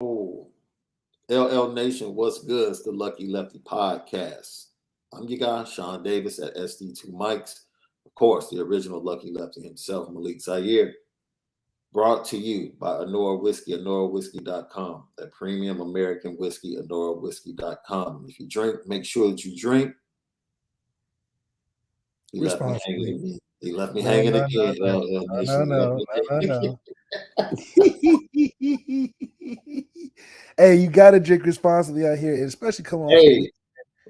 Oh, LL Nation, what's good? It's the Lucky Lefty podcast. I'm your guy, Shaun Davis at SD2 Mics. Of course, the original Lucky Lefty himself, Malik Zaire. Brought to you by Onora Whisky, OnoraWhisky.com. That premium American whiskey, OnoraWhisky.com. If you drink, make sure that you drink. He left me Responsibly. hanging. He left me No, hanging no, again. no, LL no, Nation. He left no, me no, no, hanging. no. Hey, you gotta drink responsibly out here, especially coming off a Hey, week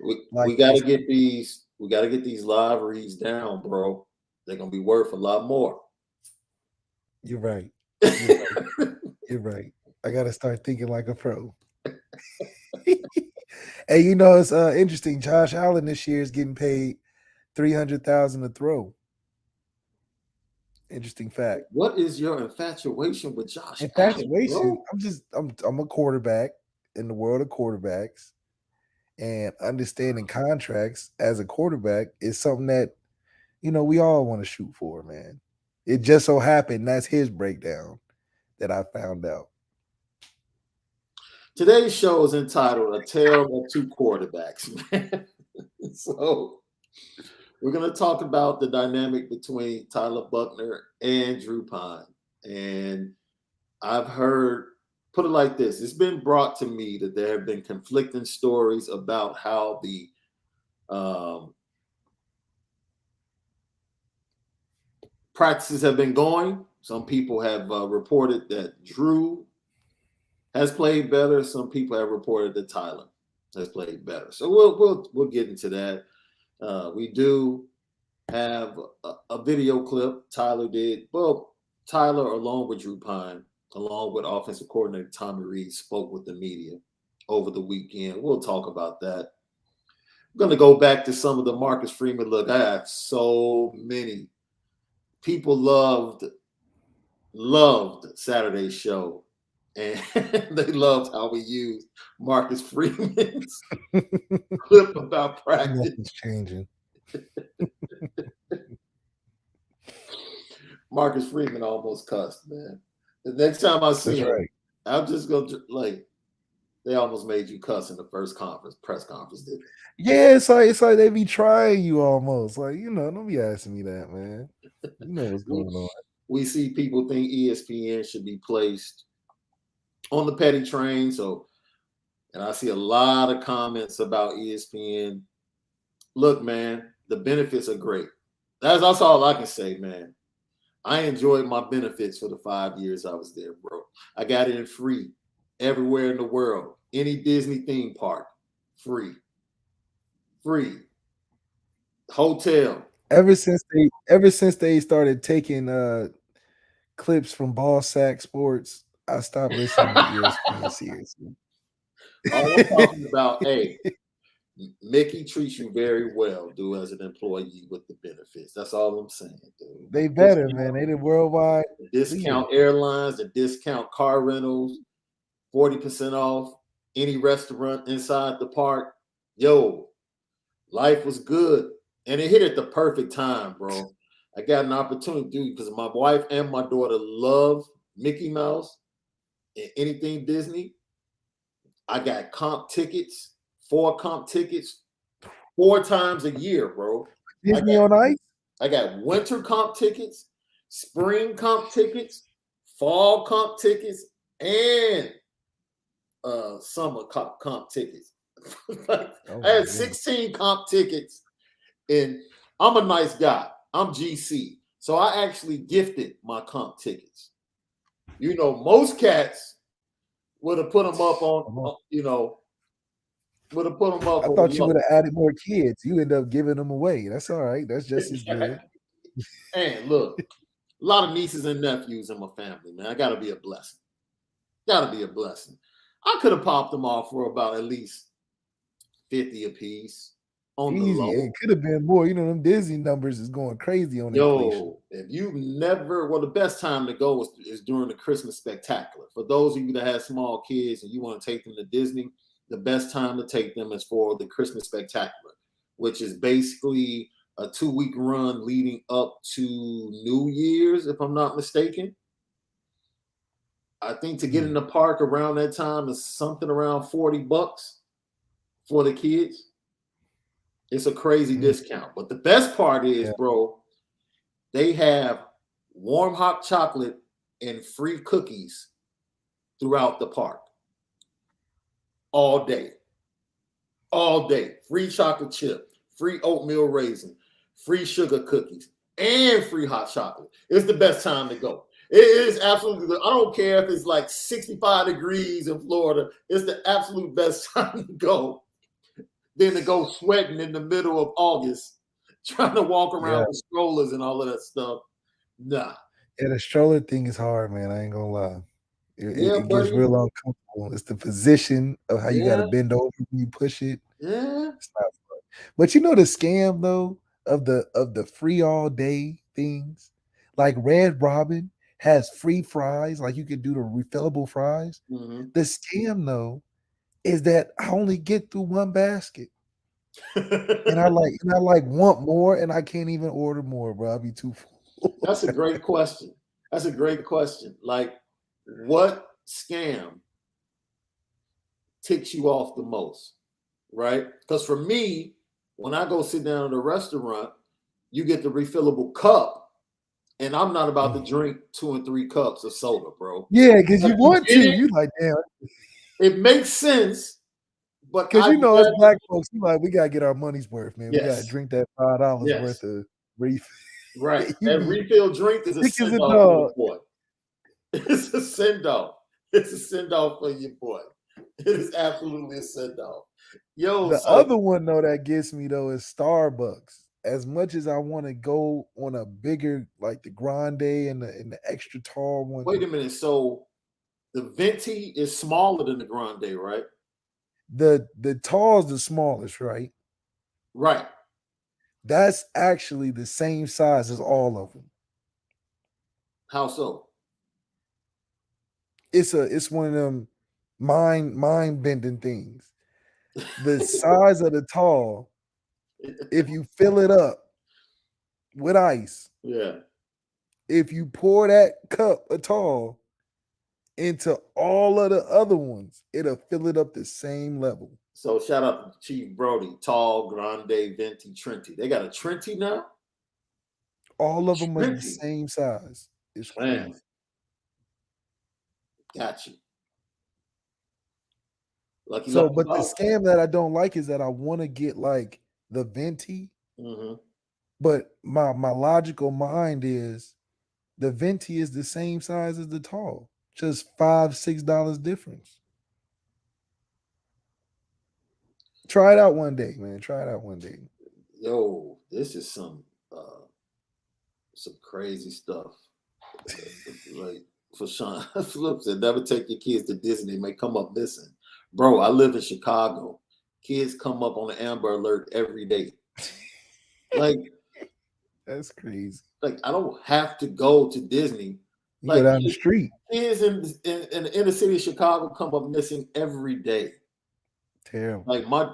we like got to this. get these. We got to get these live reads down, bro. They're gonna be worth a lot more. You're right. You're right. You're right. I gotta start thinking like a pro. Hey, it's interesting. Josh Allen this year is getting paid 300,000 a throw. Interesting fact. What is your infatuation with Josh Allen, Infatuation. bro? I'm a quarterback in the world of quarterbacks, and understanding contracts as a quarterback is something that we all want to shoot for, man. It just so happened that's his breakdown that I found out. Today's show is entitled "A Tale of Two Quarterbacks." Man. So we're gonna talk about the dynamic between Tyler Buckner and Drew Pine, and I've heard. Put it like this: it's been brought to me that there have been conflicting stories about how the um, practices have been going. Some people have reported that Drew has played better. Some people have reported that Tyler has played better. So we'll get into that. We do have a video clip Tyler did. Well, Tyler, along with Drew Pine, along with offensive coordinator Tommy Rees, spoke with the media over the weekend. We'll talk about that. I'm going to go back to some of the Marcus Freeman. Look, I have so many people loved Saturday's show, and they loved how we used Marcus Freeman's clip about practice. Nothing's changing. Marcus Freeman almost cussed, man. The next time I see That's him, right. I'm just gonna like they almost made you cuss in the first press conference, did Yeah, it's like they be trying you almost. Like, don't be asking me that, man. You know what's they? going on. We see people think ESPN should be placed on the petty train. So, and I see a lot of comments about ESPN. Look, man, the benefits are great. That's all I can say, man. I enjoyed my benefits for the 5 years I was there, bro. I got in free everywhere in the world. Any Disney theme park, free. Free. Hotel. Ever since they started taking clips from Ball Sack Sports, I stopped listening to ESPN seriously. All I'm talking about, hey, Mickey treats you very well, dude, as an employee with the benefits. That's all I'm saying, dude. They better, man. They the worldwide The leader. discount airlines, the discount car rentals, 40% off any restaurant inside the park. Yo, life was good. And it hit at the perfect time, bro. I got an opportunity, dude, because my wife and my daughter love Mickey Mouse and anything Disney. I got comp tickets, 4 comp tickets, 4 times a year, bro. I Disney got on Ice? I got winter comp tickets, spring comp tickets, fall comp tickets, and summer comp tickets. I Oh my had goodness. 16 comp tickets, and I'm a nice guy. I'm GC. So I actually gifted my comp tickets. Most cats would have put them up on, Come on. would have put them up I or would thought you love would have added more kids. You end up giving them away. That's all right. That's just as good. And look, a lot of nieces and nephews in my family, man. I got to be a blessing. Got to be a blessing. I could have popped them off for about at least 50 a piece on the Easy. low. It could have been more. Them Disney numbers is going crazy on inflation. Yo, if you've never, well, the best time to go is during the Christmas spectacular. For those of you that have small kids and you want to take them to Disney, the best time to take them is for the Christmas spectacular, which is basically a 2 week run leading up to New Year's, if I'm not mistaken. I think to get in the park around that time is something around $40 for the kids. It's a crazy discount. But the best part is, bro, they have warm hot chocolate and free cookies throughout the park. All day. All day. Free chocolate chip, free oatmeal raisin, free sugar cookies, and free hot chocolate. It's the best time to go. It is absolutely, I don't care if it's like 65 degrees in Florida. It's the absolute best time to go than to go sweating in the middle of August, trying to walk around with strollers and all of that stuff. Nah. Yeah, the stroller thing is hard, man. I ain't gonna lie. It gets buddy. real uncomfortable. It's the position of how you got to bend over when you push it. Yeah. It's not fun. But you know the scam though of the free all day things, like Red Robin has free fries, like you could do the refillable fries. Mm-hmm. The scam though is that I only get through one basket. and I want more, and I can't even order more, bro. I'll be too full. That's a great question. That's a great question. Like, what scam ticks you off the most, right? Because for me, when I go sit down at a restaurant, you get the refillable cup, and I'm not about to drink 2 and 3 cups of soda, bro. Yeah, because you want to. You like, damn. It makes sense, but because you know us black folks, we gotta get our money's worth, man. Yes. We gotta drink that $5 worth of refill. Right. That refill drink is a send off for your boy. It's a send off. It's a send off for your boy. It is absolutely a send off. Yo, the other one though that gets me though is Starbucks. As much as I want to go on a bigger, like the grande and the extra tall one. Wait a minute. So the venti is smaller than the grande, right? The tall is the smallest, right? Right. That's actually the same size as all of them. How so? It's one of them mind bending things. The size of the tall, if you fill it up with ice, if you pour that cup of tall into all of the other ones, it'll fill it up the same level. So shout out to Chief Brody, tall, grande, venti, Trenti. They got a Trenti now? All of them are the same size. It's crazy. Got you. Lucky but the scam that I don't like is that I want to get like the venti, but my logical mind is the venti is the same size as the tall, just $5-6 difference. Try it out one day, man. Try it out one day. Yo, this is some crazy stuff. Like for Shaun, Flip said, never take your kids to Disney. They may come up missing. Bro, I live in Chicago. Kids come up on the Amber Alert every day. Like, that's crazy. Like, I don't have to go to Disney. You go down the street. Kids in the inner city of Chicago come up missing every day. Terrible. Like, my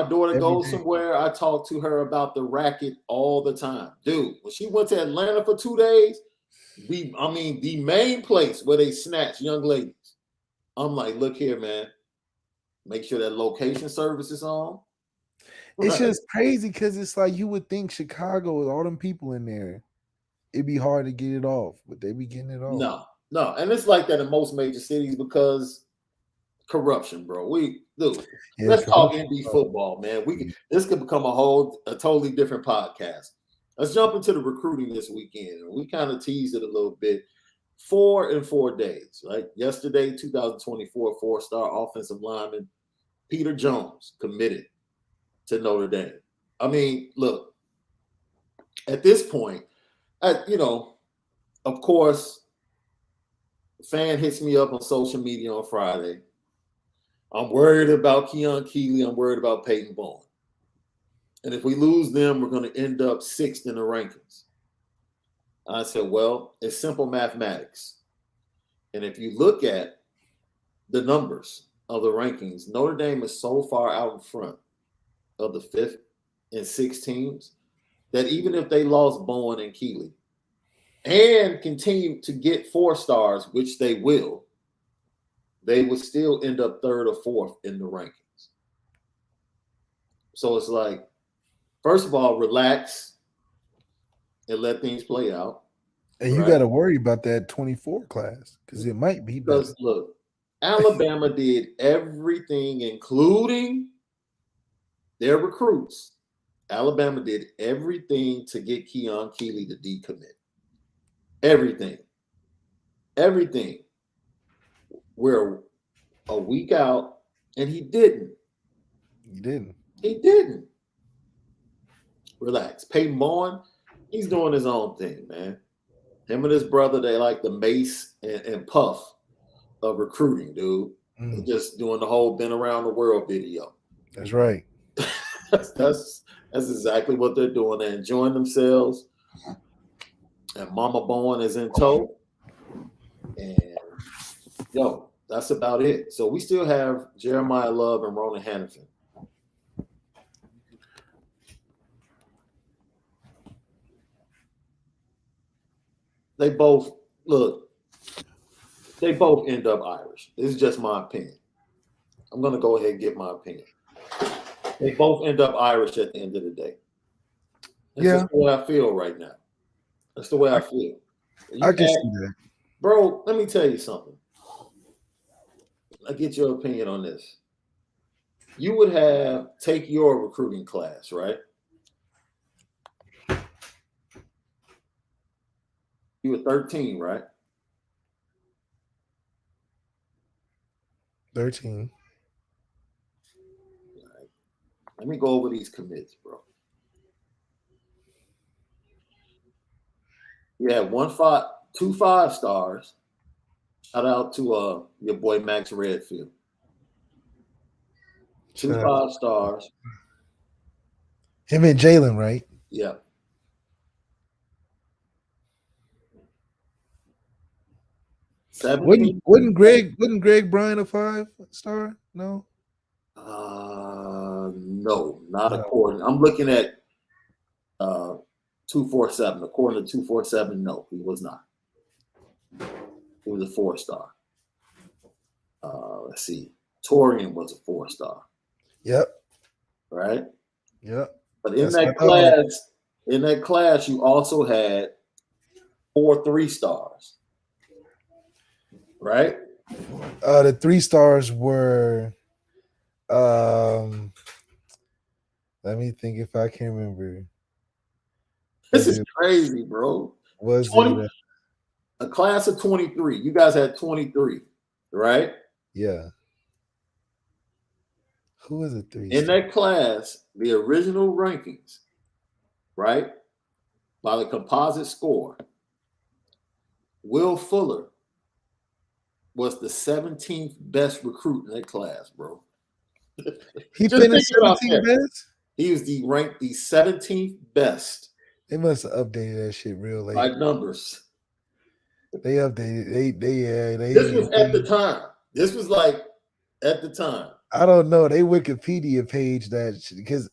daughter goes somewhere. I talk to her about the racket all the time. Dude, when she went to Atlanta for 2 days, the main place where they snatch young ladies. I'm like, look here, man. Make sure that location service is on. It's just crazy because it's like you would think Chicago with all them people in there, it'd be hard to get it off, but they be getting it off. No. And it's like that in most major cities because corruption, bro. Let's talk NB football, man. This could become a totally different podcast. Let's jump into the recruiting this weekend. We kind of teased it a little bit. 4 in 4 days, right? Yesterday, 2024 4-star offensive lineman Peter Jones committed to Notre Dame. I mean, look, at this point, of course, a fan hits me up on social media on Friday. I'm worried about Keon Keeley. I'm worried about Peyton Bowen. And if we lose them, we're going to end up 6th in the rankings. I said, well, it's simple mathematics. And if you look at the numbers of the rankings, Notre Dame is so far out in front of the 5th and 6th teams that even if they lost Bowen and Keeley, and continue to get 4 stars, which they will, they would still end up 3rd or 4th in the rankings. So it's like, first of all, relax and let things play out. And you got to worry about that 24 class because it might be better. Because look, Alabama did everything, including their recruits. Alabama did everything to get Keon Keeley to decommit. Everything. We're a week out, and he didn't. He didn't. Relax. Peyton Bowen, he's doing his own thing, man. Him and his brother, they like the Mace and Puff of recruiting, dude. They're just doing the whole been around the world video. That's right. that's exactly what they're doing. They're enjoying themselves. And Mama Bowen is in tow. And yo, that's about it. So we still have Jeremiah Love and Ronan Hannafin. They both end up Irish. This is just my opinion. I'm going to go ahead and get my opinion. They both end up Irish at the end of the day. That's just the way I feel right now. That's the way I feel. I can see that. Bro, let me tell you something. I'll get your opinion on this. You would take your recruiting class, right? You were 13, right? 13. All right. Let me go over these commits, bro. You had 2 5 stars. Shout out to your boy Max Redfield. 2 5 stars. Him and Jalen, right? Yeah. Wouldn't Greg Bryan a 5-star? No. No, not according. I'm looking at 247. According to 247, no, he was not. He was a 4-star. Let's see. Torian was a 4-star. Yep. Right? Yep. But in that class, you also had 4 3-stars. Right? The 3 stars were let me think if I can remember. This is crazy, bro. Was 20, a class of 23. You guys had 23, right? Yeah. Who was a 3? In that class, the original rankings, right? By the composite score, Will Fuller was the 17th best recruit in that class, bro. He finished 17th best? He was ranked the 17th best. They must have updated that shit real late. By numbers. They updated. This was at the time. This was like at the time. I don't know. They Wikipedia page that because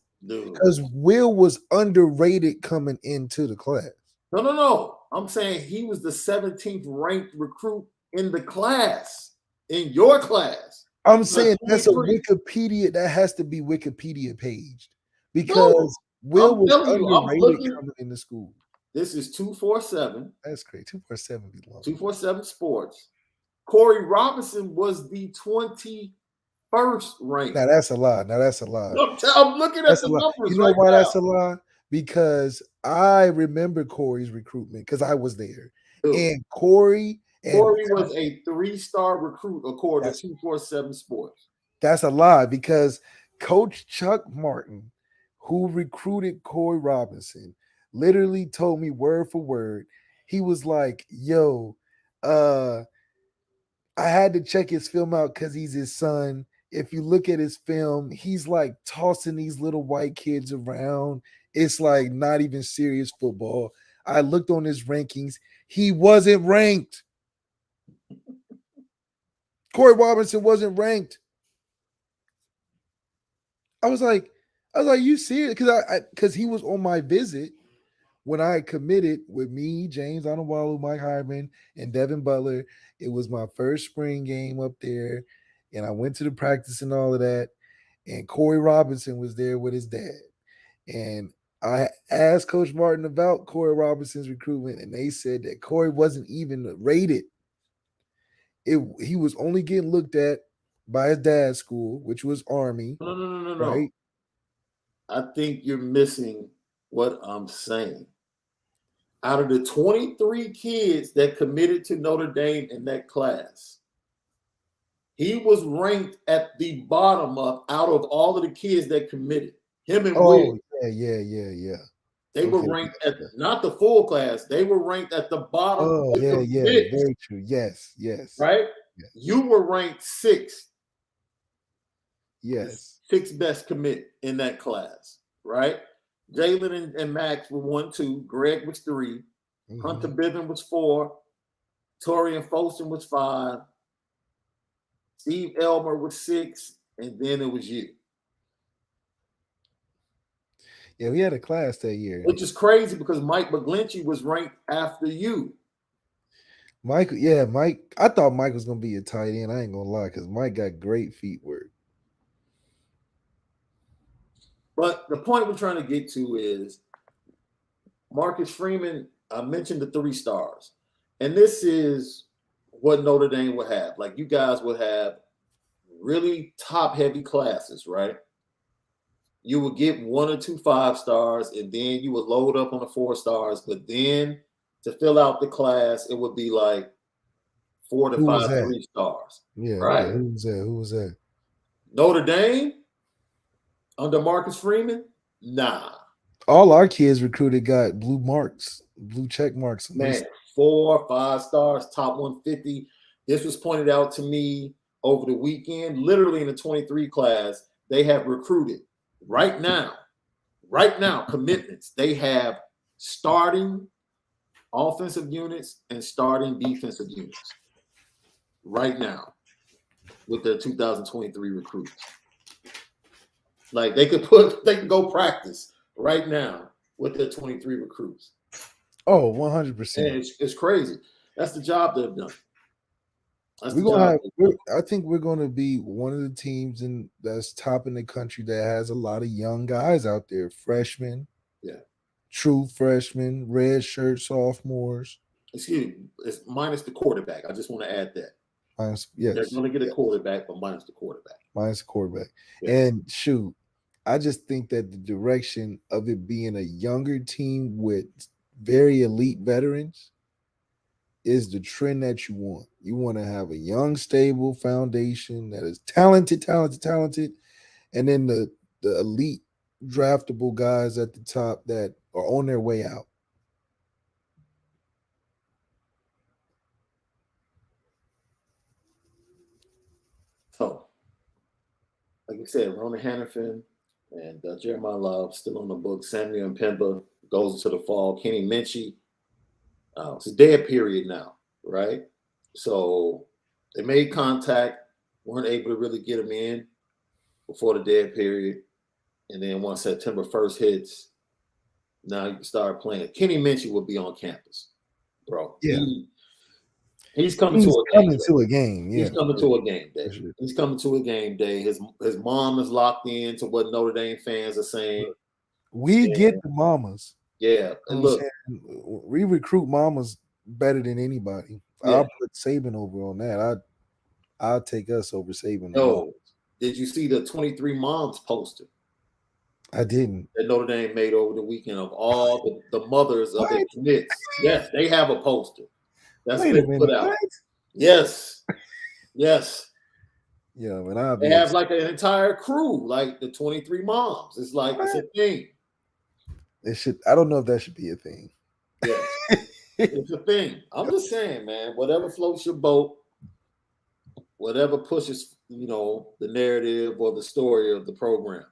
Will was underrated coming into the class. No. I'm saying he was the 17th ranked recruit in the class, in your class. I'm saying that's a Wikipedia. That has to be Wikipedia paged because Will was underrated coming into school. This is 247. That's great. 247 be long. 247 Sports. Corey Robinson was the 21st ranked. Now that's a lie. I'm looking at the numbers. You know why that's a lie? Because I remember Corey's recruitment because I was there. Dude. And Corey was a 3-star recruit according to 247 Sports. That's a lie because Coach Chuck Martin, who recruited Corey Robinson, literally told me word for word. He was like, yo, I had to check his film out because he's his son. If you look at his film, he's like tossing these little white kids around. It's like not even serious football. I looked on his rankings. He wasn't ranked. Corey Robinson wasn't ranked. I was like, you serious? Because he was on my visit when I committed with me, James Onawalu, Mike Heisman, and Devin Butler, it was my first spring game up there, and I went to the practice and all of that. And Corey Robinson was there with his dad, and I asked Coach Martin about Corey Robinson's recruitment, and they said that Corey wasn't even rated. He was only getting looked at by his dad's school, which was Army, No. right? I think you're missing what I'm saying. Out of the 23 kids that committed to Notre Dame in that class, he was ranked at the bottom of out of all of the kids that committed. Him and Will. Oh, yeah. They were Okay. ranked at not the full class. They were ranked at the bottom. Oh, with the yeah. mix, Very true. Yes. right? Yes. You were ranked sixth. Yes. Sixth best commit in that class, right? Jalen and Max were 1, 2. Greg was 3. Hunter Bivin was 4. Torian Folsom was 5. Steve Elmer was 6. And then it was you. Yeah, we had a class that year. Which is crazy because Mike McGlinchey was ranked after you. Mike. I thought Mike was gonna be a tight end. I ain't gonna lie, because Mike got great feet work. But the point we're trying to get to is Marcus Freeman. I mentioned the 3 stars, and this is what Notre Dame would have. Like, you guys would have really top-heavy classes, right? You would get 1 or 2 5 stars, and then you would load up on the 4 stars. But then to fill out the class, it would be like 4 to 5 3 stars. Yeah, right. Okay. Who was that? Notre Dame under Marcus Freeman? Nah. All our kids recruited got blue check marks. Man, 4 5 stars, top 150. This was pointed out to me over the weekend. Literally in the 23 class, they have recruited right now, commitments. They have starting offensive units and starting defensive units right now with their 2023 recruits. Like, they can go practice right now with their 23 recruits. Oh, 100%. It's crazy. That's the job they've done. I think we're going to be one of the teams that's top in the country that has a lot of young guys out there, freshmen, true freshmen, red shirt sophomores. Excuse me, it's minus the quarterback. I just want to add that. They're going to get a quarterback, but minus the quarterback. And shoot, I just think that the direction of it being a younger team with very elite veterans is the trend that you want. You want to have a young, stable foundation that is talented, and then the elite draftable guys at the top that are on their way out. So, like I said, Rona Hannafin and Jeremiah Love still on the book. Samuel Mpemba goes into the fall. Kenny Minchie. It's a dead period now, right? So they made contact, weren't able to really get him in before the dead period. And then once September 1st hits, now you can start playing. Kenny Minchie will be on campus, bro. Yeah. He's coming to a game. Yeah. He's coming to a game day. Sure. He's coming to a game day. His mom is locked in to what Notre Dame fans are saying. We get the mamas. Yeah. And look, we recruit mamas better than anybody. Yeah. I'll put Saban over on that. I'll take us over Saban. No. Did you see the 23 moms poster? I didn't. That Notre Dame made over the weekend of all the mothers of the commits. Yes, they have a poster. That's what they put out. What? Yes. Yeah, man. They have like an entire crew, like the 23 moms. It's like it's a thing. It should. I don't know if that should be a thing. Yeah, it's a thing. I'm just saying, man. Whatever floats your boat, whatever pushes, the narrative or the story of the program,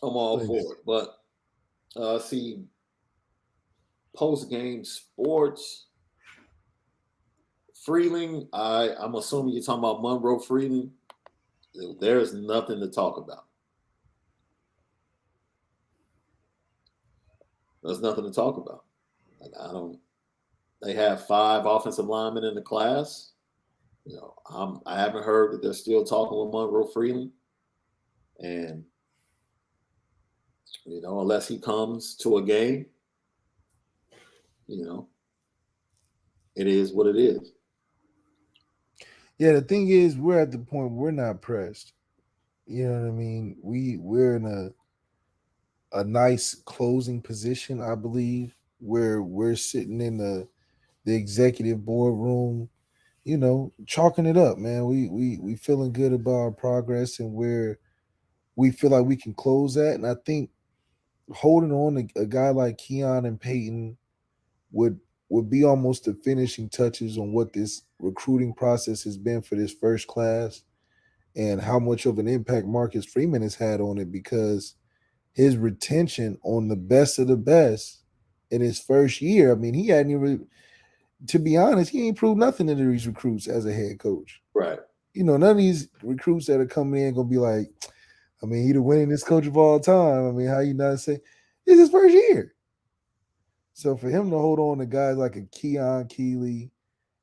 I'm all for it. But see, post-game sports, Freeling. I'm assuming you're talking about Monroe Freeling. There's nothing to talk about. There's nothing to talk about. Like I don't. They have 5 offensive linemen in the class. I haven't heard that they're still talking with Monroe Freeman, and unless he comes to a game, it is what it is. Yeah, the thing is, we're at the point where we're not pressed. You know what I mean? We're in a nice closing position, I believe, where we're sitting in the executive boardroom, chalking it up, man. We feeling good about our progress and where we feel like we can close that. And I think holding on to a guy like Keon and Peyton would would be almost the finishing touches on what this recruiting process has been for this first class and how much of an impact Marcus Freeman has had on it, because his retention on the best of the best in his first year, I mean, he hadn't even, to be honest, he ain't proved nothing to these recruits as a head coach. Right. None of these recruits that are coming in gonna be like, I mean, he the winningest coach of all time. I mean, how you not say it's his first year? So for him to hold on to guys like a Keon Keeley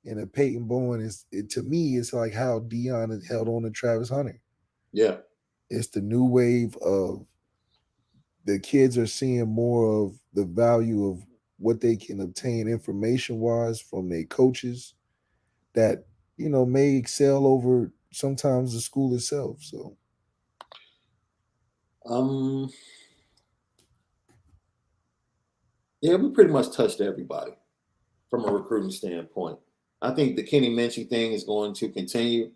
and a Peyton Bowen to me, it's like how Dion has held on to Travis Hunter. Yeah. It's the new wave of the kids are seeing more of the value of what they can obtain information wise from their coaches that, may excel over sometimes the school itself. So yeah, we pretty much touched everybody from a recruiting standpoint. I think the Kenny Minchie thing is going to continue.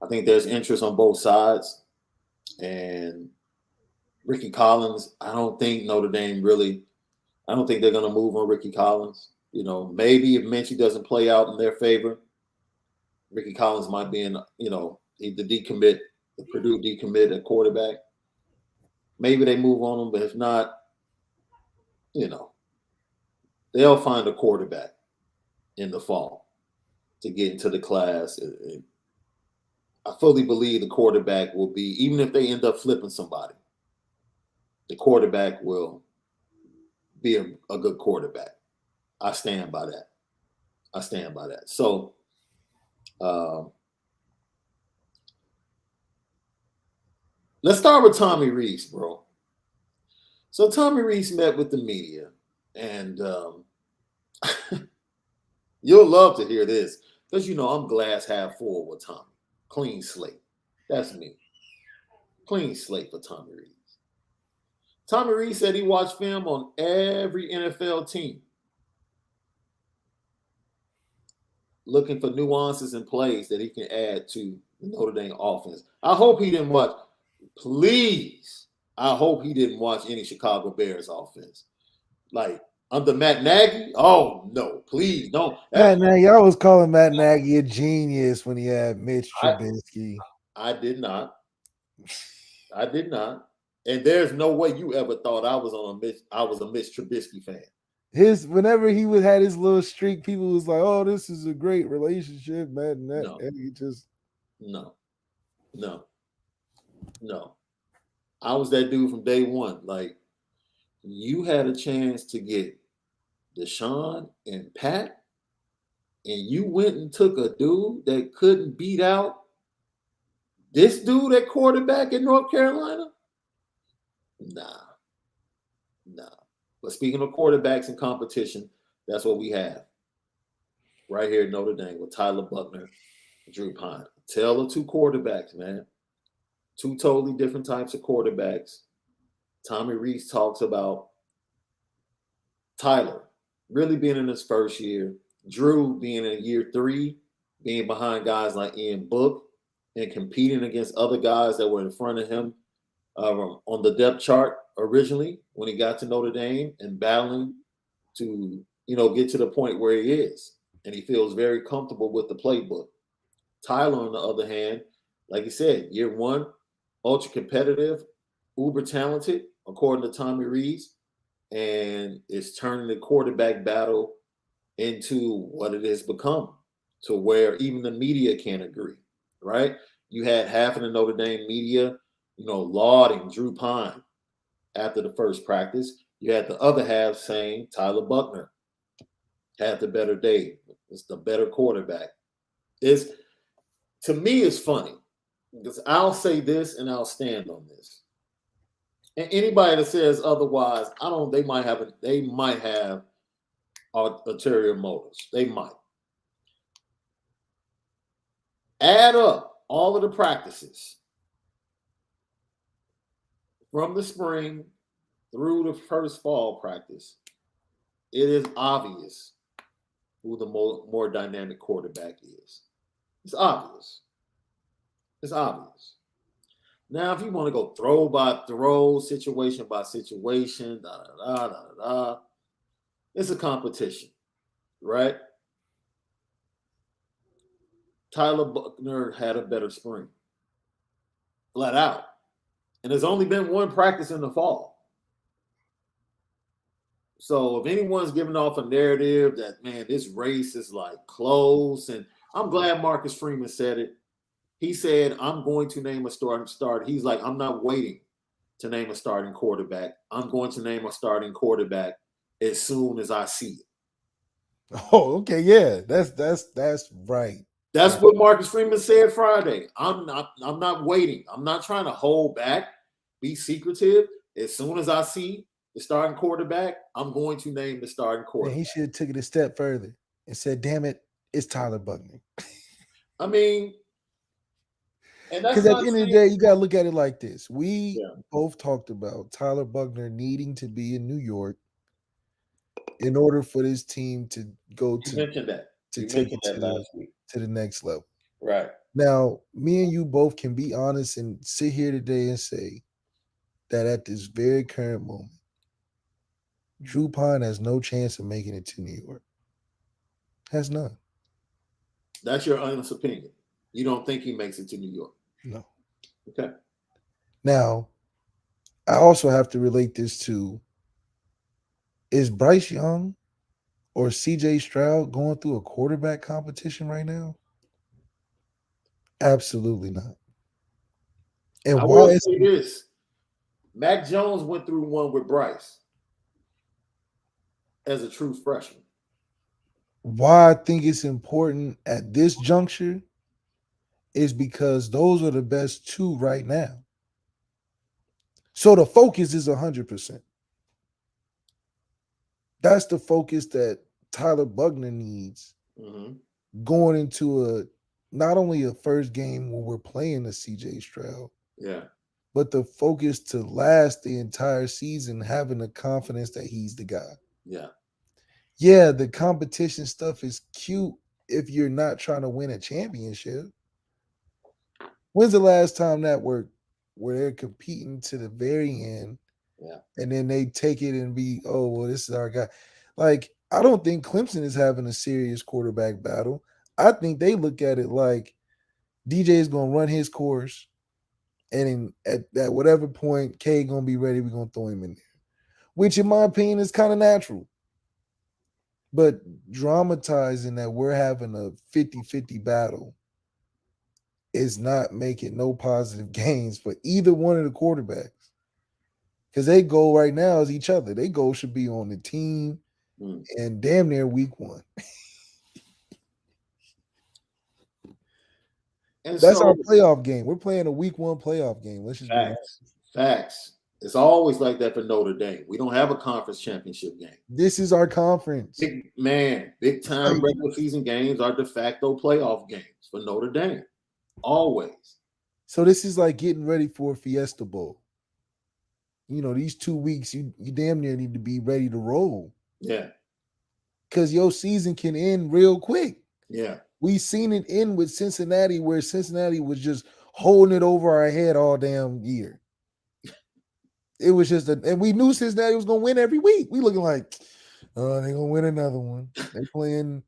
I think there's interest on both sides. And Ricky Collins, I don't think Notre Dame really, I don't think they're going to move on Ricky Collins. Maybe if Minchie doesn't play out in their favor, Ricky Collins might be in, the decommit, the Purdue decommit at quarterback. Maybe they move on him, but if not, they'll find a quarterback in the fall to get into the class. I fully believe the quarterback will be, even if they end up flipping somebody, the quarterback will be a good quarterback. I stand by that. So, let's start with Tommy Rees, bro. So Tommy Rees met with the media, and you'll love to hear this because I'm glass half full with Tommy. Clean slate. That's me. Clean slate for Tommy Rees. Tommy Rees said he watched film on every NFL team, looking for nuances and plays that he can add to the Notre Dame offense. I hope he didn't watch. Please, I hope he didn't watch any Chicago Bears offense. Like under Matt Nagy. Oh no, please don't. Matt Nagy, I was calling Matt Nagy a genius when he had Mitch Trubisky. I did not. And there's no way you ever thought I was a Mitch Trubisky fan. Whenever he had his little streak, people was like, "Oh, this is a great relationship, Matt." And he just no. I was that dude from day one. Like, you had a chance to get Deshaun and Pat, and you went and took a dude that couldn't beat out this dude at quarterback in North Carolina? Nah. But speaking of quarterbacks and competition, that's what we have right here at Notre Dame with Tyler Buckner, Drew Pine. Tell of two quarterbacks, man. Two totally different types of quarterbacks. Tommy Rees talks about Tyler really being in his first year, Drew being in year 3, being behind guys like Ian Book and competing against other guys that were in front of him on the depth chart originally when he got to Notre Dame, and battling to, get to the point where he is. And he feels very comfortable with the playbook. Tyler, on the other hand, like you said, year 1, ultra competitive, uber talented, according to Tommy Rees, and it's turning the quarterback battle into what it has become, to where even the media can't agree, right? You had half of the Notre Dame media, lauding Drew Pine after the first practice. You had the other half saying Tyler Buckner had the better day. It's the better quarterback. It's to me, it's funny because I'll say this and I'll stand on this. And anybody that says otherwise, I don't. They might have ulterior motives. They might add up all of the practices from the spring through the first fall practice. It is obvious who the more dynamic quarterback is. It's obvious. It's obvious. Now, if you want to go throw by throw, situation by situation, it's a competition, right? Tyler Buckner had a better spring, flat out. And there's only been one practice in the fall. So if anyone's giving off a narrative that, man, this race is like close, and I'm glad Marcus Freeman said it. He said, I'm going to name a starter. He's like, I'm not waiting to name a starting quarterback. I'm going to name a starting quarterback as soon as I see it. Oh, okay, yeah, that's right. That's what Marcus Freeman said Friday. I'm not waiting. I'm not trying to hold back, be secretive. As soon as I see the starting quarterback, I'm going to name the starting quarterback. Man, he should have took it a step further and said, damn it, it's Tyler Buckner. I mean, because at the end of the day, you got to look at it like this. We both talked about Tyler Buckner needing to be in New York in order for this team to go to take it to the next level. Right. Now, me and you both can be honest and sit here today and say that at this very current moment, Drew Pine has no chance of making it to New York. Has none. That's your honest opinion. You don't think he makes it to New York? No. Okay. Now, I also have to relate this to, is Bryce Young or CJ Stroud going through a quarterback competition right now? Absolutely not. And I will say this. Mac Jones went through one with Bryce as a true freshman. Why I think it's important at this juncture is because those are the best two right now. So the focus is 100%. That's the focus that Tyler Buckner needs going into not only a first game when we're playing the CJ Stroud, but the focus to last the entire season, having the confidence that he's the guy. Yeah, the competition stuff is cute if you're not trying to win a championship. When's the last time that worked where they're competing to the very end and then they take it and be, oh, well, this is our guy. Like, I don't think Clemson is having a serious quarterback battle. I think they look at it like DJ is going to run his course, and at whatever point K going to be ready, we're going to throw him in there, which in my opinion is kind of natural. But dramatizing that we're having a 50-50 battle is not making no positive gains for either one of the quarterbacks. Because their goal right now is each other. Their goal should be on the team and damn near week one. And that's our playoff game. We're playing a week one playoff game. Let's just facts. It's always like that for Notre Dame. We don't have a conference championship game. This is our conference. Big time regular season games are de facto playoff games for Notre Dame. Always. So this is like getting ready for a Fiesta Bowl. You know, these 2 weeks, you damn near need to be ready to roll. Yeah. Because your season can end real quick. Yeah. We seen it end with Cincinnati, where Cincinnati was just holding it over our head all damn year. It was just and we knew Cincinnati was going to win every week. We looking like, oh, they're going to win another one. They playing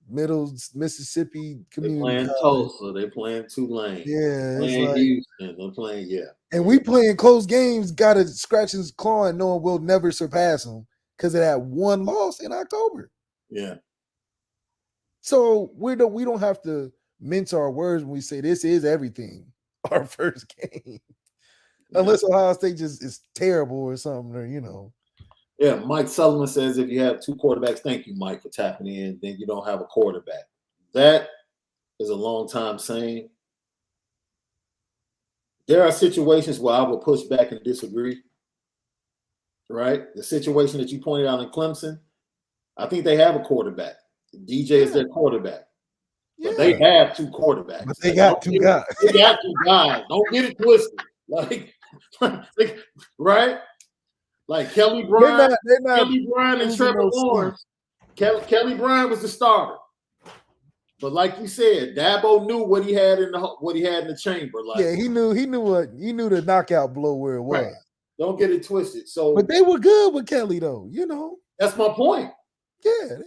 Middle Mississippi Community College. They playing Tulsa. They playing Tulane. Yeah. They playing Houston. They're playing, And we playing close games, got to scratch his claw and knowing we'll never surpass them because of that one loss in October. Yeah. So we don't have to mince our words when we say this is everything, our first game. Unless Ohio State just is terrible or something, or Yeah, Mike Sullivan says if you have two quarterbacks, thank you, Mike, for tapping in, then you don't have a quarterback. That is a long time saying. There are situations where I will push back and disagree. Right? The situation that you pointed out in Clemson, I think they have a quarterback. DJ is their quarterback. But they have two quarterbacks. But they got two guys. They got two guys. Don't get it twisted. Right? Like Kelly Bryant, and Trevor Lawrence. Kelly Bryant was the starter. But like you said, Dabo knew what he had in the chamber. Like, yeah, he knew the knockout blow where it was. Right. Don't get it twisted. So, but they were good with Kelly, though. That's my point. Yeah,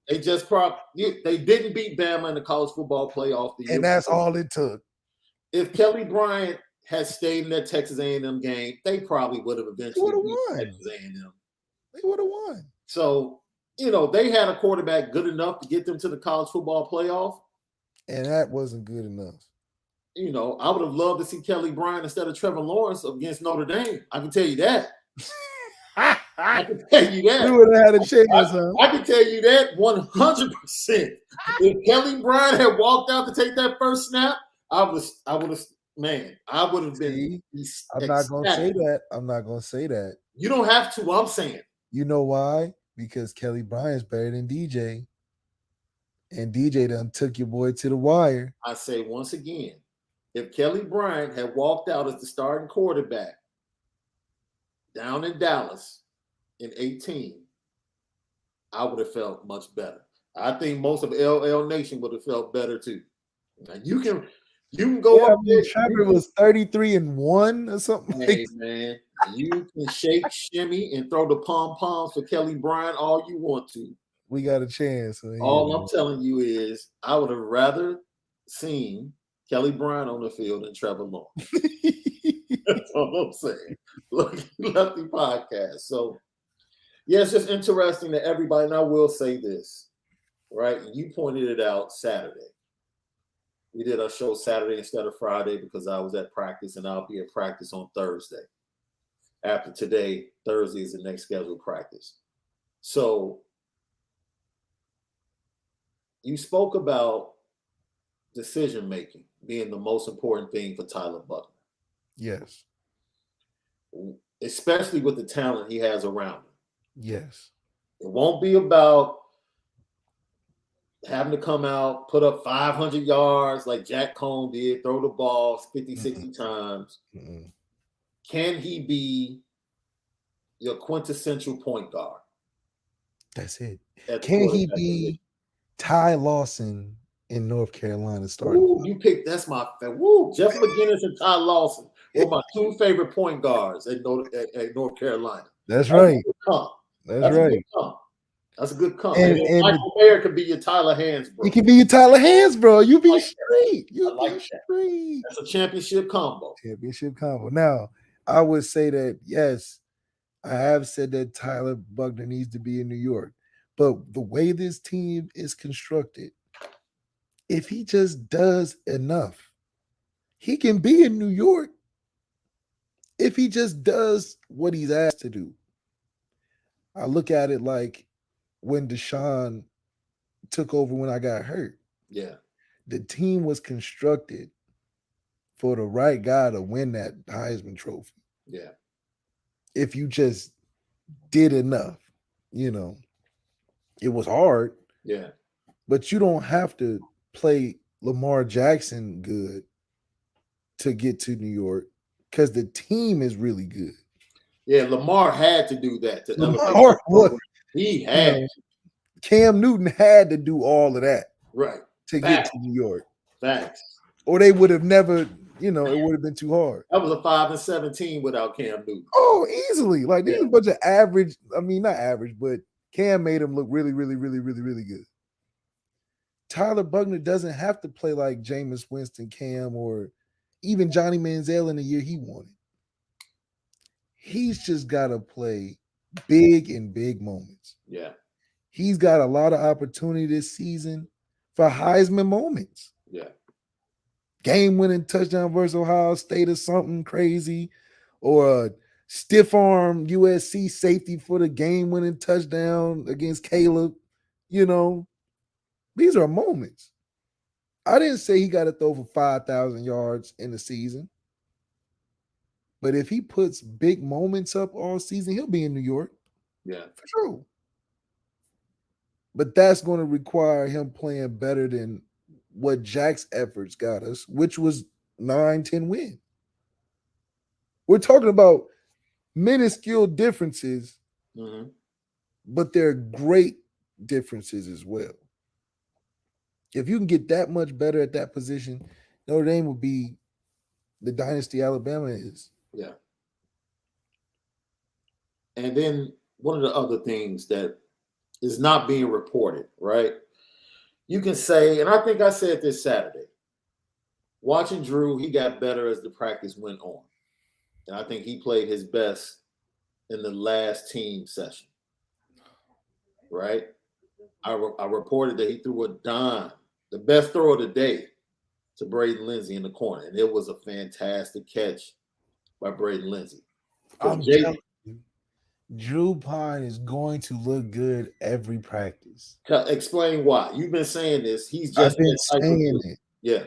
they just they didn't beat Bama in the college football playoff the year. And that's all it took. If Kelly Bryant had stayed in that Texas A&M game, they probably would have eventually beat Texas A&M. They would have won. So, they had a quarterback good enough to get them to the college football playoff. And that wasn't good enough. I would have loved to see Kelly Bryant instead of Trevor Lawrence against Notre Dame. I can tell you that. I can tell you that. You would have had a chance, huh? I can tell you that 100%. If Kelly Bryant had walked out to take that first snap, I would have been. I'm not going to say that. I'm not going to say that. You don't have to. I'm saying. You know why? Because Kelly Bryant's better than DJ. And DJ done took your boy to the wire. I say once again, if Kelly Bryant had walked out as the starting quarterback down in Dallas in 2018, I would have felt much better. I think most of LL Nation would have felt better too. Now you can go up there. Trevor was 33-1 or something. Hey, man, you can shake, shimmy, and throw the pom-poms for Kelly Bryant all you want to. We got a chance. All I'm telling you is I would have rather seen Kelly Bryant on the field than Trevor Lawrence. That's all I'm saying. Look, Lefty podcast. So, yeah, it's just interesting that everybody, and I will say this, right? You pointed it out Saturday. We did our show Saturday instead of Friday because I was at practice, and I'll be at practice on Thursday. After today, Thursday is the next scheduled practice. So, you spoke about decision-making being the most important thing for Tyler Buchner. Yes. Especially with the talent he has around him. Yes. It won't be about having to come out, put up 500 yards like Jack Cohn did, throw the ball 50, 60 times. Mm-hmm. Can he be your quintessential point guard? That's it. Can he be Ty Lawson in North Carolina starting? Ooh, you picked. That's my favorite. Woo, Jeff McGinnis and Ty Lawson were my two favorite point guards at North Carolina. That's right. That's right. That's a good comp. And Michael Mayer could be your Tyler Hansbrough. He could be your Tyler Hansbrough. You be straight. You be straight. That's a championship combo. Now, I would say that, yes, I have said that Tyler Buchner needs to be in New York. But the way this team is constructed, if he just does enough, he can be in New York if he just does what he's asked to do. I look at it like when Deshaun took over when I got hurt. Yeah. The team was constructed for the right guy to win that Heisman trophy. Yeah. If you just did enough, it was hard. Yeah. But you don't have to play Lamar Jackson good to get to New York because the team is really good. Yeah, Lamar had to do that. He had. Cam Newton had to do all of that. Right. To get to New York. Facts. Or they would have never, it would have been too hard. That was a 5-17 without Cam Newton. Oh, easily. Like, these are a bunch of average, not average, but Cam made him look really, really, really, really, really good. Tyler Buchner doesn't have to play like Jameis Winston, Cam, or even Johnny Manziel in the year he wanted. He's just got to play big in big moments. Yeah. He's got a lot of opportunity this season for Heisman moments. Yeah. Game-winning touchdown versus Ohio State or something crazy, or a stiff arm USC safety for the game winning touchdown against Caleb. You know, these are moments. I didn't say he got to throw for 5,000 yards in the season, but if he puts big moments up all season, he'll be in New York. Yeah. For sure. But that's going to require him playing better than what Jack's efforts got us, which was 9-10 wins. We're talking about minuscule differences, but they're great differences as well. If you can get that much better at that position, Notre Dame will be the dynasty Alabama is. Yeah. And then one of the other things that is not being reported, right? You can say, and I think I said this Saturday, watching Drew, he got better as the practice went on. And I think he played his best in the last team session, right? I reported that he threw a dime, the best throw of the day, to Braden Lindsey in the corner. And it was a fantastic catch by Braden Lindsey. I'm telling you, Drew Pine is going to look good every practice. Explain why. You've been saying this. He's just I've been saying it. Yeah.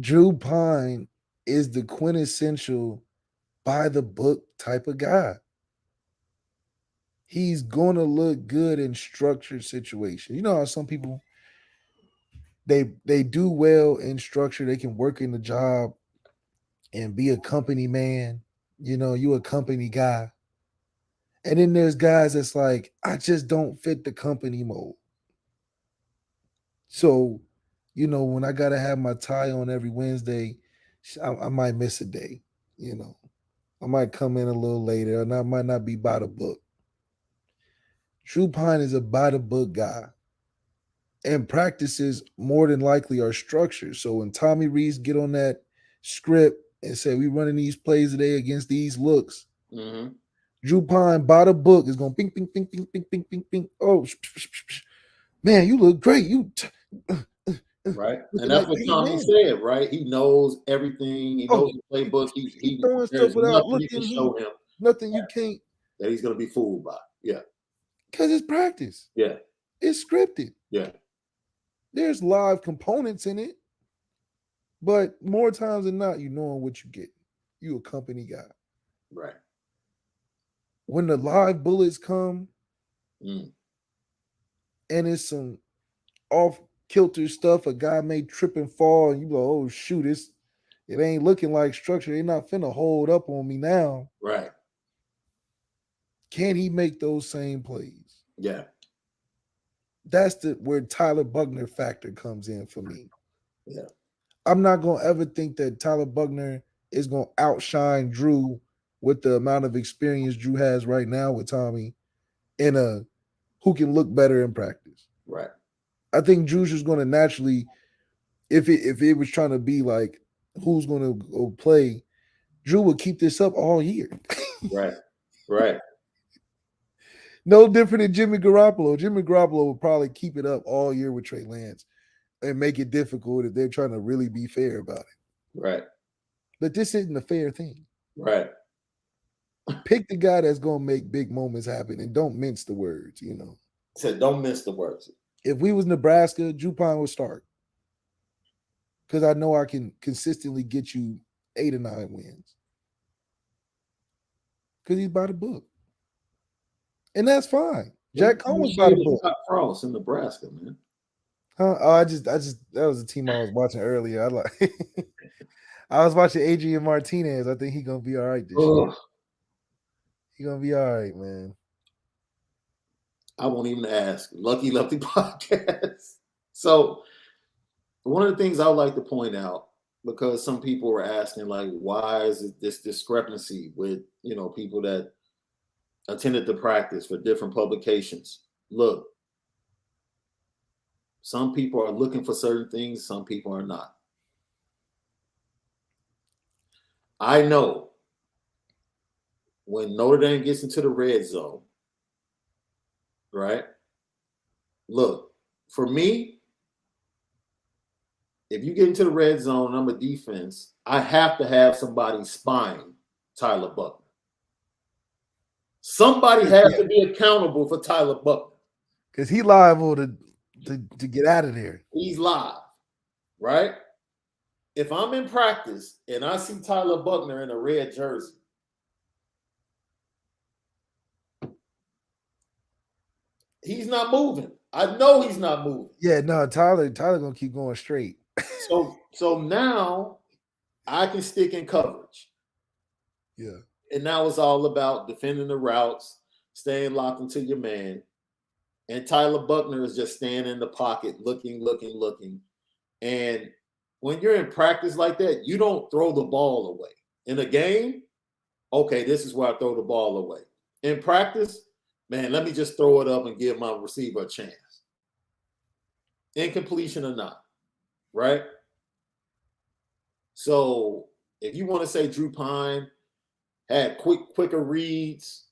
Drew Pine is the quintessential by the book type of guy. He's going to look good in structured situations. You know how some people they do well in structure, they can work in the job and be a company man. You know, you a company guy. And then there's guys that's like, I just don't fit the company mold. So, you know, when I got to have my tie on every Wednesday, I might miss a day, you know. I might come in a little later, and I might not be by the book. Drew Pine is a by the book guy. And practices more than likely are structured. So when Tommy Rees get on that script and say, we running these plays today against these looks, Drew Pine by the book is going ping, ping, ping, ping, ping, ping, ping, ping. Oh, man, you look great. You right. And that's what Tommy said, right? He knows everything. He knows the playbook. He throwing stuff without looking. You can show him nothing you can't. That he's going to be fooled by. Yeah. Because it's practice. Yeah. It's scripted. Yeah. There's live components in it. But more times than not, you knowing what you get. You a company guy. Right. When the live bullets come and it's some off kilter stuff, a guy may trip and fall, and you go, oh shoot, it ain't looking like structure. They're not finna hold up on me now. Right. Can he make those same plays? Yeah. That's where Tyler Buckner factor comes in for me. Yeah. I'm not gonna ever think that Tyler Buckner is gonna outshine Drew with the amount of experience Drew has right now with Tommy in a who can look better in practice. Right. I think Drew's just gonna naturally, if it was trying to be like who's gonna go play, Drew would keep this up all year. Right. Right. No different than Jimmy Garoppolo. Jimmy Garoppolo would probably keep it up all year with Trey Lance and make it difficult if they're trying to really be fair about it. Right. But this isn't a fair thing. Right. Pick the guy that's going to make big moments happen and don't mince the words, you know. Said don't mince the words. If we was Nebraska, Drew Pine would start. Because I know I can consistently get you 8 or 9 wins. Because he's by the book. And that's fine. Jack Cohn was by the book. Frost in Nebraska, man. Huh? Oh, I just that was a team I was watching earlier. I was watching Adrian Martinez. I think he's gonna be all right this year. He's gonna be all right, man. I won't even ask. Lucky Lefty podcast. So one of the things I would like to point out, because some people were asking, like, why is it this discrepancy with, you know, people that attended the practice for different publications? Look, some people are looking for certain things, some people are not. I know when Notre Dame gets into the red zone, right? Look, for me, if you get into the red zone and I'm a defense, I have to have somebody spying Tyler Buckner. Somebody has to be accountable for Tyler Buckner. Because he liable to get out of there. He's live, right? If I'm in practice and I see Tyler Buckner in a red jersey, he's not moving. I know he's not moving. Yeah, no, Tyler gonna keep going straight. So now I can stick in coverage. Yeah. And now it's all about defending the routes, staying locked into your man. And Tyler Buckner is just standing in the pocket, looking. And when you're in practice like that, you don't throw the ball away. In a game, okay, this is where I throw the ball away. In practice, man, let me just throw it up and give my receiver a chance. Incompletion or not, right? So if you want to say Drew Pine had quicker reads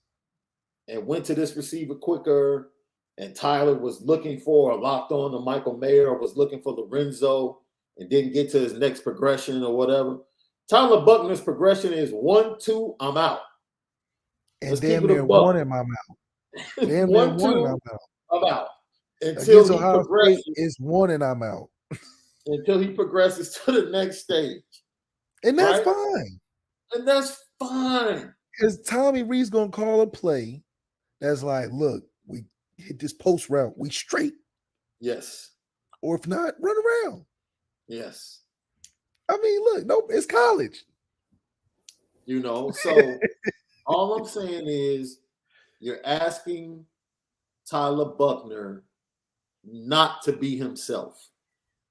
and went to this receiver quicker, and Tyler was looking for or locked on to Michael Mayer or was looking for Lorenzo and didn't get to his next progression or whatever. Tyler Buckner's progression is 1-2, I'm out. And damn near one in my mouth. Damn near 1-2, one in my mouth. I'm out. Until he Ohio progresses. State, it's one and I'm out. Until he progresses to the next stage. And that's fine. And that's fine. Because Tommy Rees gonna call a play that's like, look, we hit this post route, we straight. Yes. Or if not, run around. Yes. I mean, look, no, it's college. You know, so all I'm saying is you're asking Tyler Buckner not to be himself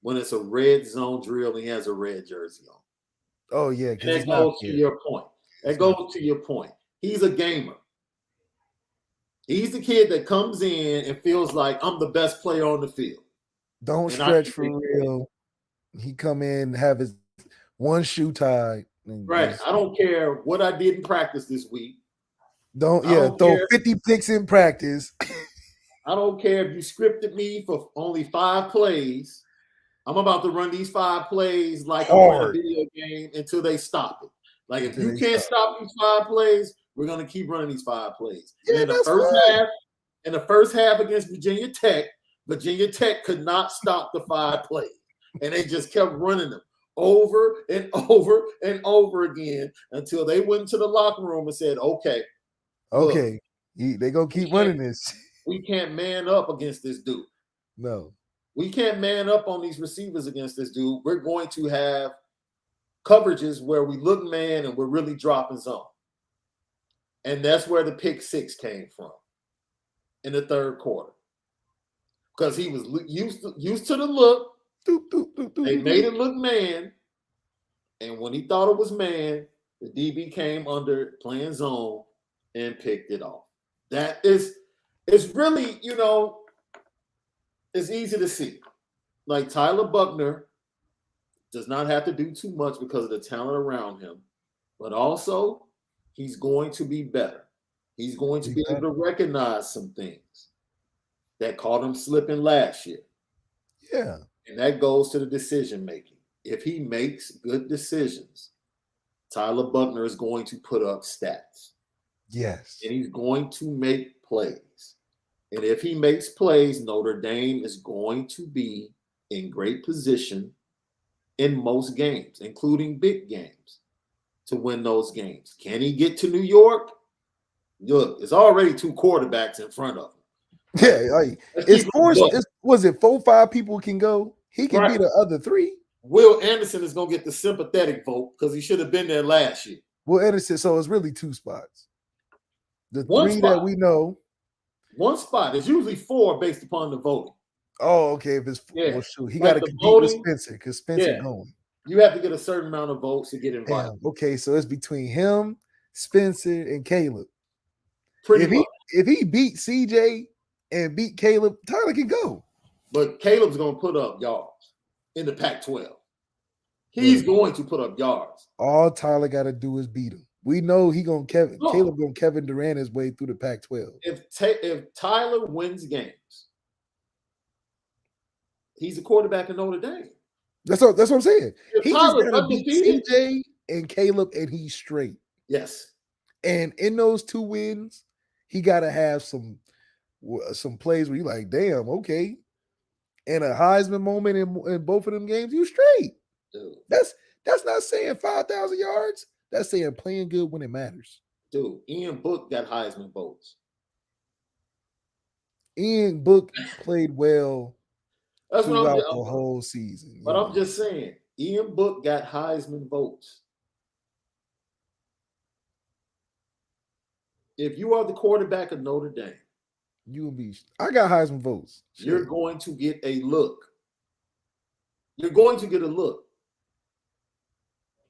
when it's a red zone drill and he has a red jersey on. Oh, yeah. And that goes to your point. That goes to your point. He's a gamer. He's the kid that comes in and feels like I'm the best player on the field. Don't stretch for real. He come in, have his one shoe tied. Right. I don't care what I did in practice this week. Throw 50 picks in practice. I don't care if you scripted me for only 5 plays. I'm about to run these 5 plays like I'm playing a video game until they stop it. Like if you can't stop these 5 plays, we're gonna keep running these 5 plays. Yeah, in the first half against Virginia Tech could not stop the 5 plays. And they just kept running them over and over and over again until they went into the locker room and said, okay, they gonna keep running this. We can't man up against this dude. No. We can't man up on these receivers against this dude. We're going to have coverages where we look man and we're really dropping zone. And that's where the pick 6 came from in the third quarter. Because he was used to the look. They made it look man. And when he thought it was man, the DB came under playing zone and picked it off. That is, it's really, you know, it's easy to see. Like Tyler Buckner does not have to do too much because of the talent around him, but also he's going to be better. He's going to be able to recognize some things that caught him slipping last year. Yeah. And that goes to the decision making. If he makes good decisions, Tyler Buckner is going to put up stats. Yes. And he's going to make plays. And if he makes plays, Notre Dame is going to be in great position in most games, including big games, to win those games. Can he get to New York? Look, there's already 2 quarterbacks in front of him. Yeah, like was it 4-5 people can go? He can be the other 3. Will Anderson is going to get the sympathetic vote because he should have been there last year. Will Anderson, so it's really 2 spots. The 3 that we know. 1 spot. It's usually 4 based upon the voting. Oh, okay. If it's well, shoot, he got to compete with Spencer because Spencer going. You have to get a certain amount of votes to get invited. Damn, okay, so it's between him, Spencer, and Caleb. Pretty much. If he beat CJ and beat Caleb, Tyler can go. But Caleb's going to put up yards in the Pac-12. He's going to put up yards. All Tyler got to do is beat him. We know Caleb going to Kevin Durant his way through the Pac-12. If Tyler wins games, he's a quarterback in Notre Dame. That's what I'm saying. He just got to beat CJ and Caleb, and he's straight. Yes. And in those 2 wins, he got to have some plays where you're like, damn, okay. And a Heisman moment in both of them games, you straight. Dude. That's not saying 5,000 yards. That's saying playing good when it matters. Dude, Ian Book got Heisman votes. Ian Book played well That's what throughout the whole season. But I'm just saying, Ian Book got Heisman votes. If you are the quarterback of Notre Dame, I got Heisman votes. Shit. You're going to get a look. You're going to get a look.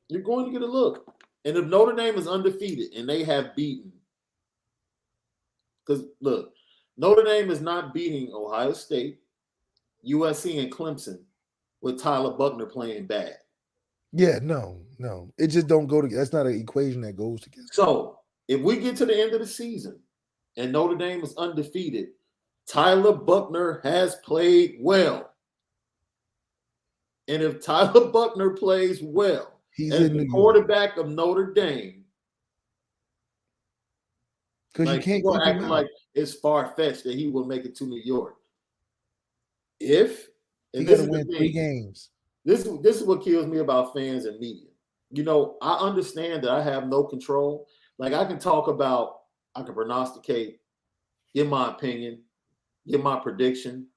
You're going to get a look. And if Notre Dame is undefeated and they have beaten, because look, Notre Dame is not beating Ohio State, USC, and Clemson with Tyler Buchner playing bad. Yeah, no. It just don't go together. That's not an equation that goes together. So if we get to the end of the season and Notre Dame is undefeated, Tyler Buchner has played well. And if Tyler Buchner plays well, he's as the quarterback of Notre Dame, because you can't keep him out. Like it's far-fetched that he will make it to New York. If he got to win 3 games. This is what kills me about fans and media. You know, I understand that I have no control. Like I can prognosticate, give my opinion, give my prediction.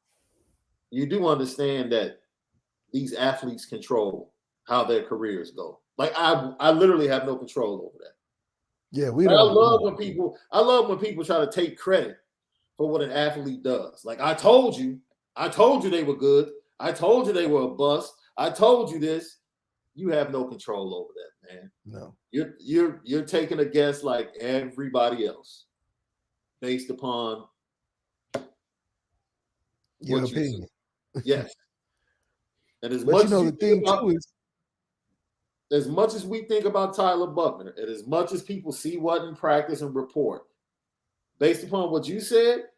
You do understand that these athletes control how their careers go. Like I literally have no control over that. Yeah, I love when people try to take credit for what an athlete does. Like I told you they were good. I told you they were a bust. I told you this. You have no control over that, man. No. You're taking a guess like everybody else based upon your opinion. Yes. And as much as we think about Tyler Buchner, and as much as people see what in practice and report, based upon what you said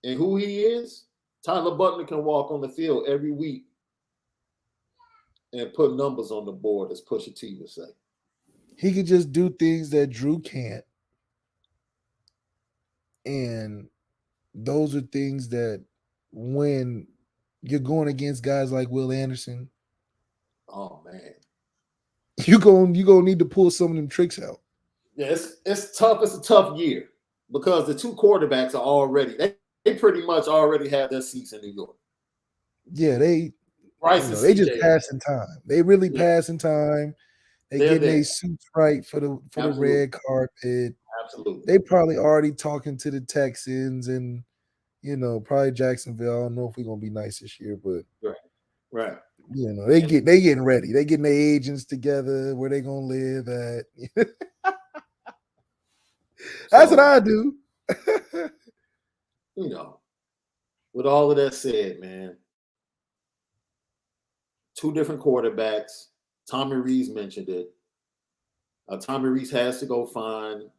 and who he is, Tyler Buchner can walk on the field every week and put numbers on the board, as Pusha T would say. He could just do things that Drew can't. And those are things that when you're going against guys like Will Anderson, oh man, you're gonna need to pull some of them tricks out. Yeah, it's tough. It's a tough year because the 2 quarterbacks are already they pretty much already have their seats in New York. Yeah, they just passing time. They really passing time. They getting their suits right for the red carpet. Absolutely. They probably already talking to the Texans and probably Jacksonville. I don't know if we're gonna be nice this year, but right. They getting ready. They getting their agents together where they gonna live at. That's what I do. With all of that said, man, 2 different quarterbacks. Tommy Rees mentioned it. Tommy Rees has to go find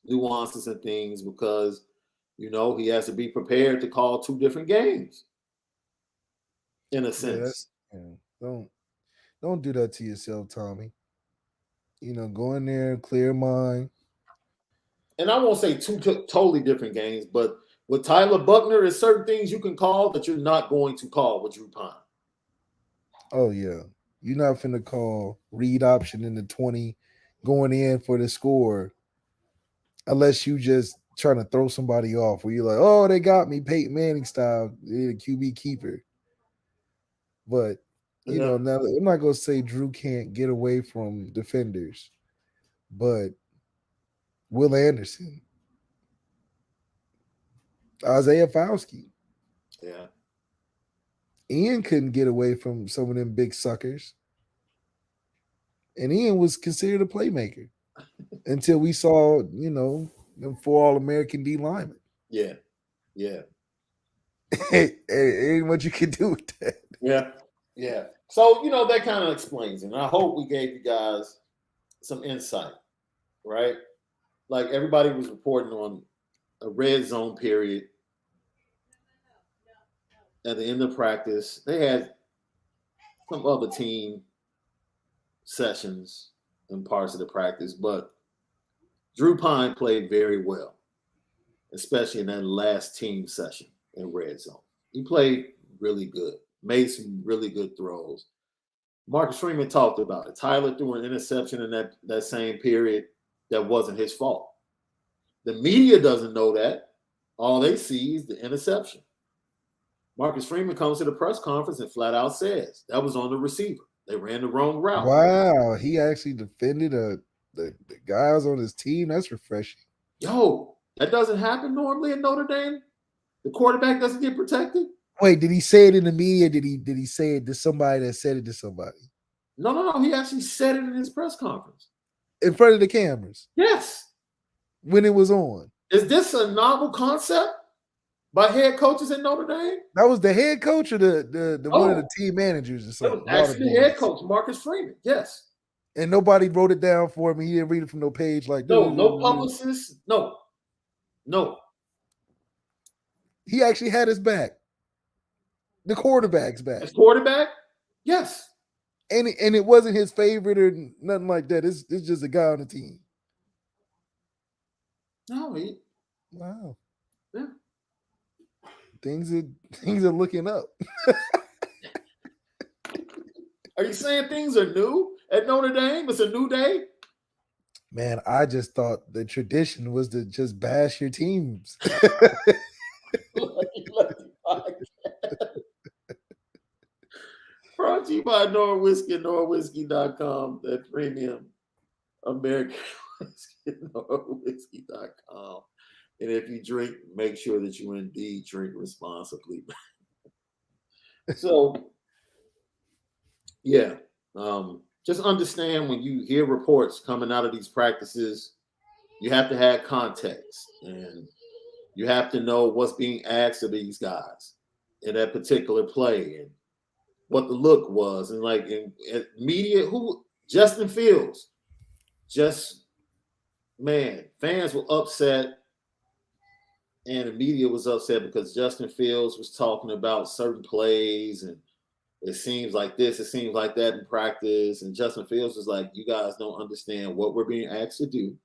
nuances and things because, he has to be prepared to call 2 different games. In a sense. Don't do that to yourself, Tommy. Go in there, clear mind. And I won't say 2 totally different games, but with Tyler Buchner, there's certain things you can call that you're not going to call with Drew Pine. Oh, yeah. You're not finna call read option in the 20 going in for the score unless you just trying to throw somebody off where you're like, oh, they got me Peyton Manning style, the QB keeper. But, now I'm not going to say Drew can't get away from defenders, but Will Anderson, Isaiah Fowski. Yeah. Ian couldn't get away from some of them big suckers. And Ian was considered a playmaker until we saw, them 4 All-American D linemen. Yeah. Ain't what you can do with that. Yeah. So, that kind of explains it. And I hope we gave you guys some insight, right? Like everybody was reporting on a red zone period at the end of practice. They had some other team sessions and parts of the practice, but Drew Pine played very well. especially in that last team session in red zone. He played really good, made some really good throws. Marcus Freeman talked about it. Tyler threw an interception in that same period that wasn't his fault. The media doesn't know that. All they see is the interception. Marcus Freeman comes to the press conference and flat out says that was on the receiver. They ran the wrong route. Wow, he actually defended the guys on his team. That's refreshing. Yo, that doesn't happen normally in Notre Dame. The quarterback doesn't get protected. Wait, did he say it in the media? Did he say it to somebody that said it to somebody? No. He actually said it in his press conference. In front of the cameras? Yes. When it was on. Is this a novel concept by head coaches in Notre Dame? That was the head coach or the one of the team managers or something? It was actually the head coach, Marcus Freeman. Yes. And nobody wrote it down for him. He didn't read it from no page like no publicists. No. He actually had his back. The quarterback's back. His quarterback? Yes. And it wasn't his favorite or nothing like that. It's just a guy on the team. No, wow. Yeah. Things are looking up. Are you saying things are new at Notre Dame? It's a new day? Man, I just thought the tradition was to just bash your teams. Brought to you by Onora Whisky and NoraWhisky.com, that premium American whiskey, NoraWhisky.com. And if you drink, make sure that you indeed drink responsibly. So, yeah, just understand when you hear reports coming out of these practices, you have to have context and you have to know what's being asked of these guys in that particular play and what the look was. And like in media, Justin Fields, fans were upset and the media was upset because Justin Fields was talking about certain plays and it seems like this, it seems like that in practice. And Justin Fields was like, you guys don't understand what we're being asked to do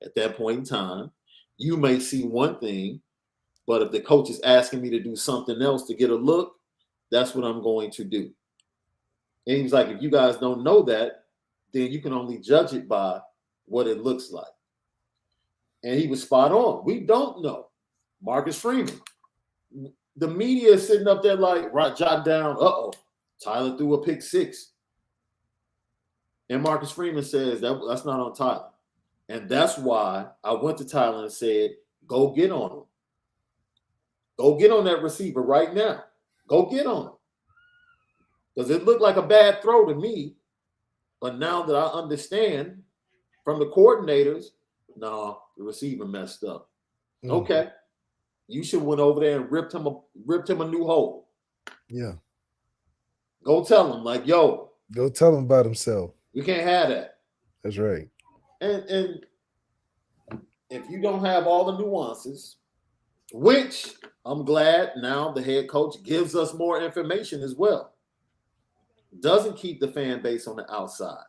at that point in time. You may see one thing, but if the coach is asking me to do something else to get a look, that's what I'm going to do. And he was like, if you guys don't know that, then you can only judge it by what it looks like. And he was spot on. We don't know. Marcus Freeman. The media is sitting up there like, jot down, Tyler threw a pick 6. And Marcus Freeman says that's not on Tyler. And that's why I went to Tyler and said, go get on him. Go get on that receiver right now. Go get on him. Because it looked like a bad throw to me. But now that I understand from the coordinators, no, the receiver messed up. Okay. You should have went over there and ripped him a new hole. Yeah. Go tell him, like, yo. Go tell him about himself. We can't have that. That's right. And if you don't have all the nuances, which I'm glad now the head coach gives us more information as well. Doesn't keep the fan base on the outside.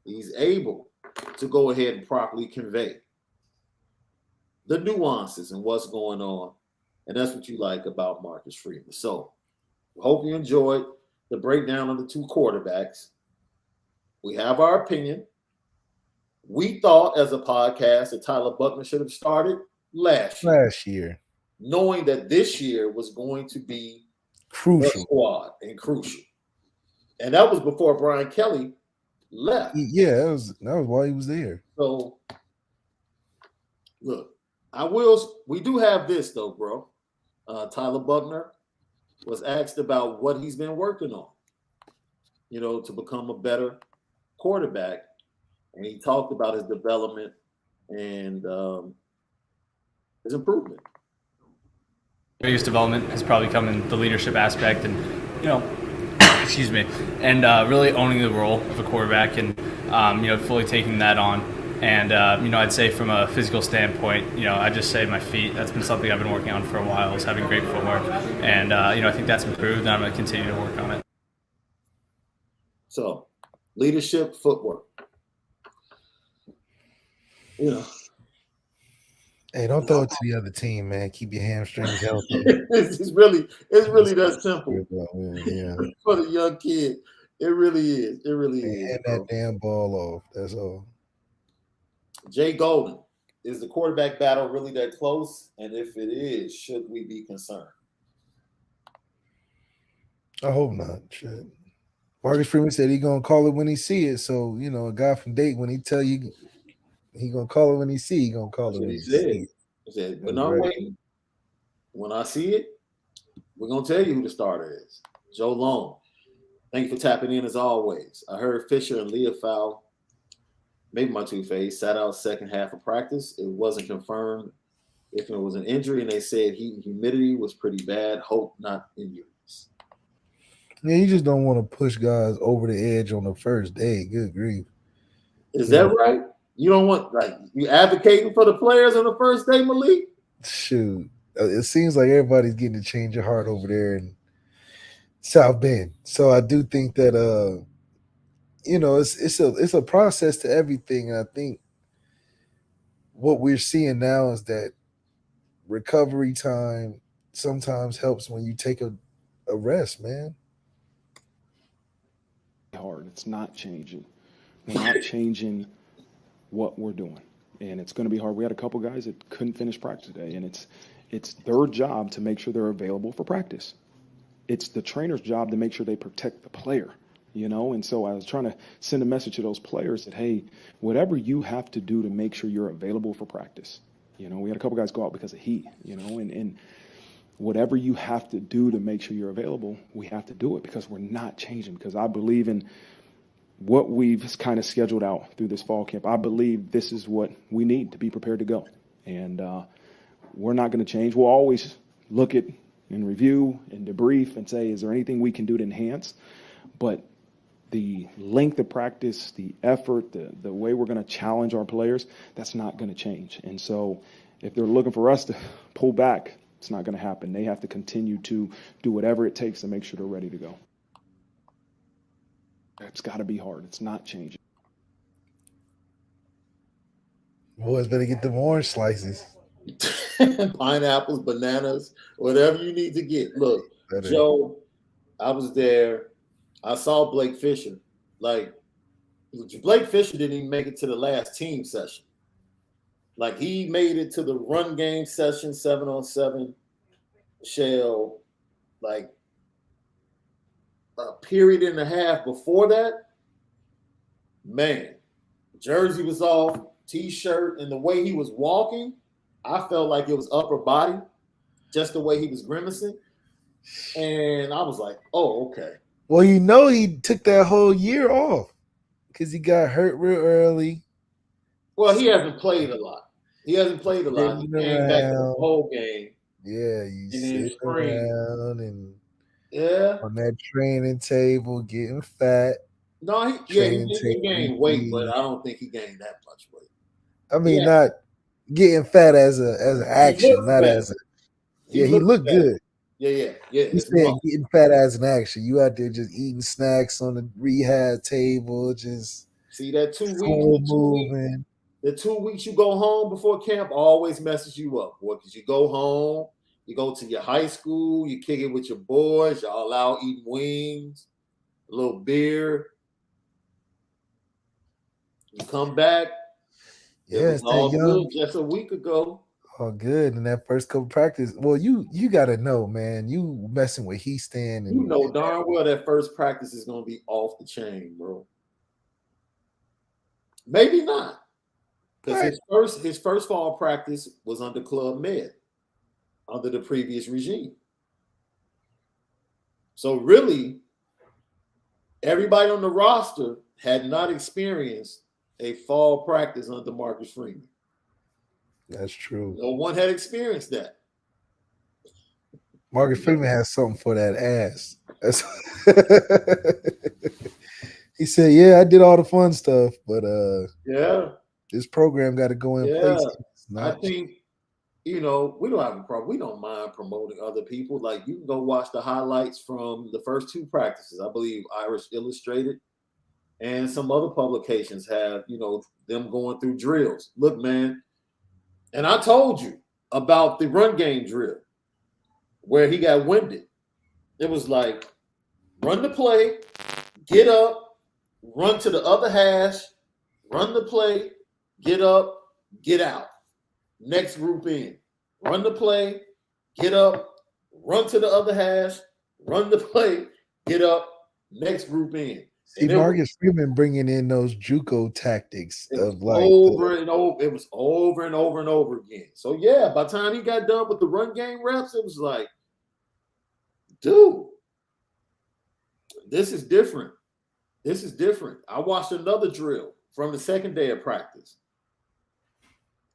He's able to go ahead and properly convey the nuances and what's going on. And that's what you like about Marcus Freeman. So hope you enjoyed the breakdown of the two quarterbacks. We have our opinion. We thought as a podcast that Tyler Buckner should have started last year, knowing that this year was going to be crucial squad and crucial. And that was before Brian Kelly left. Yeah, that was while he was there. So look, we do have this though, bro. Tyler Buckner was asked about what he's been working on, to become a better quarterback. And he talked about his development and his improvement. Biggest development has probably come in the leadership aspect and, excuse me, and really owning the role of a quarterback and, fully taking that on. And, I'd say from a physical standpoint, I just say my feet. That's been something I've been working on for a while, is having great footwork. And, I think that's improved, and I'm going to continue to work on it. So, leadership, footwork. Hey, don't throw it to the other team, man. Keep your hamstrings healthy. It's really that simple Yeah. for the young kid. It really is. It really And is, hand bro. that damn ball off. That's all. Jay Golden, is the quarterback battle really that close? And if it is, should we be concerned? I hope not. Shit. Marcus Freeman said he gonna call it when he see it. So, a guy from Dayton, when he tell you he gonna call it when he see, he gonna call That's it what when he he said. see it. He said, That's when I'm right. waiting, when I see it, we're gonna tell you who the starter is. Joe Long. Thank you for tapping in as always. I heard Fisher and Leofow, maybe my two-face, sat out second half of practice. It wasn't confirmed if it was an injury, and they said humidity was pretty bad. Hope not injuries. Yeah, you just don't want to push guys over the edge on the first day. Good grief. Is that right? You don't want you advocating for the players on the first day, Malik? Shoot. It seems like everybody's getting a change of heart over there in South Bend. So I do think that it's a process to everything. And I think what we're seeing now is that recovery time sometimes helps when you take a rest, man. Hard. It's not changing. We're not changing what we're doing, and it's going to be hard. We had a couple guys that couldn't finish practice today, and it's their job to make sure they're available for practice. It's the trainer's job to make sure they protect the player, And so I was trying to send a message to those players that, hey, whatever you have to do to make sure you're available for practice. We had a couple guys go out because of heat, and whatever you have to do to make sure you're available, we have to do it because we're not changing. Because I believe in what we've kind of scheduled out through this fall camp. I believe this is what we need to be prepared to go. And we're not going to change. We'll always look at and review and debrief and say, is there anything we can do to enhance? But the length of practice, the effort, the way we're going to challenge our players, that's not going to change. And so if they're looking for us to pull back, it's not going to happen. They have to continue to do whatever it takes to make sure they're ready to go. It's got to be hard. It's not changing. Boys better get them orange slices. Pineapples, bananas, whatever you need to get. Look, Better. Joe, I was there. I saw Blake Fisher. Blake Fisher didn't even make it to the last team session. He made it to the run game session, 7-on-7 shell, a period and a half before that. Man, jersey was off, t-shirt, and the way he was walking, I felt like it was upper body, just the way he was grimacing. And I was like, oh, okay. Well, he took that whole year off because he got hurt real early. Well, he hasn't played a lot. He came back to the whole game. Yeah, you sit around and on that training table getting fat. No, he did gain weight, but I don't think he gained that much weight. I mean, not getting fat as an action, not as a. He looked good. Yeah. He's saying getting fat as an action. You out there just eating snacks on the rehab table, just see that 2 weeks moving. The 2 weeks you go home before camp always messes you up, boy. Because you go home, you go to your high school, you kick it with your boys, y'all out eating wings, a little beer. You come back. Yeah, it was all good just a week ago. Oh, good. In that first couple practice. Well, you got to know, man. You messing with Heisman. You know darn well that first practice is going to be off the chain, bro. Maybe not. Because his first fall practice was under Club Med, under the previous regime. So really, everybody on the roster had not experienced a fall practice under Marcus Freeman. That's true. No one had experienced that. Marcus Freeman has something for that ass. He said, "Yeah, I did all the fun stuff, but this program got to go in place." I think we don't have a problem. We don't mind promoting other people. You can go watch the highlights from the first 2 practices. I believe Irish Illustrated and some other publications have them going through drills. Look, man. And I told you about the run game drill where he got winded. It was like run the play, get up, run to the other hash, run the play, get up, get out. Next group in. Run the play, get up, run to the other hash, run the play, get up, next group in. See, Marcus Freeman bringing in those JUCO tactics of like over and over. It was over and over and over again. So yeah, by the time he got done with the run game reps, it was like, dude, this is different. This is different. I watched another drill from the second day of practice.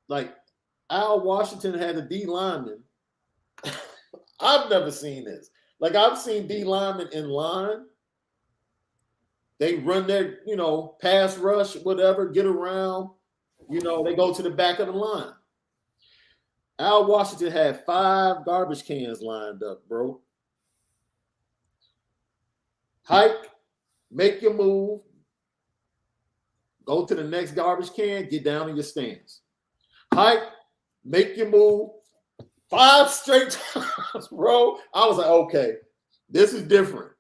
Like Al Washington had a D lineman. I've never seen this. Like I've seen D linemen in line. They run their, pass rush, whatever, get around. They go to the back of the line. Al Washington had 5 garbage cans lined up, bro. Hike, make your move, go to the next garbage can, get down in your stance. Hike, make your move, 5 straight times, bro. I was like, okay, this is different.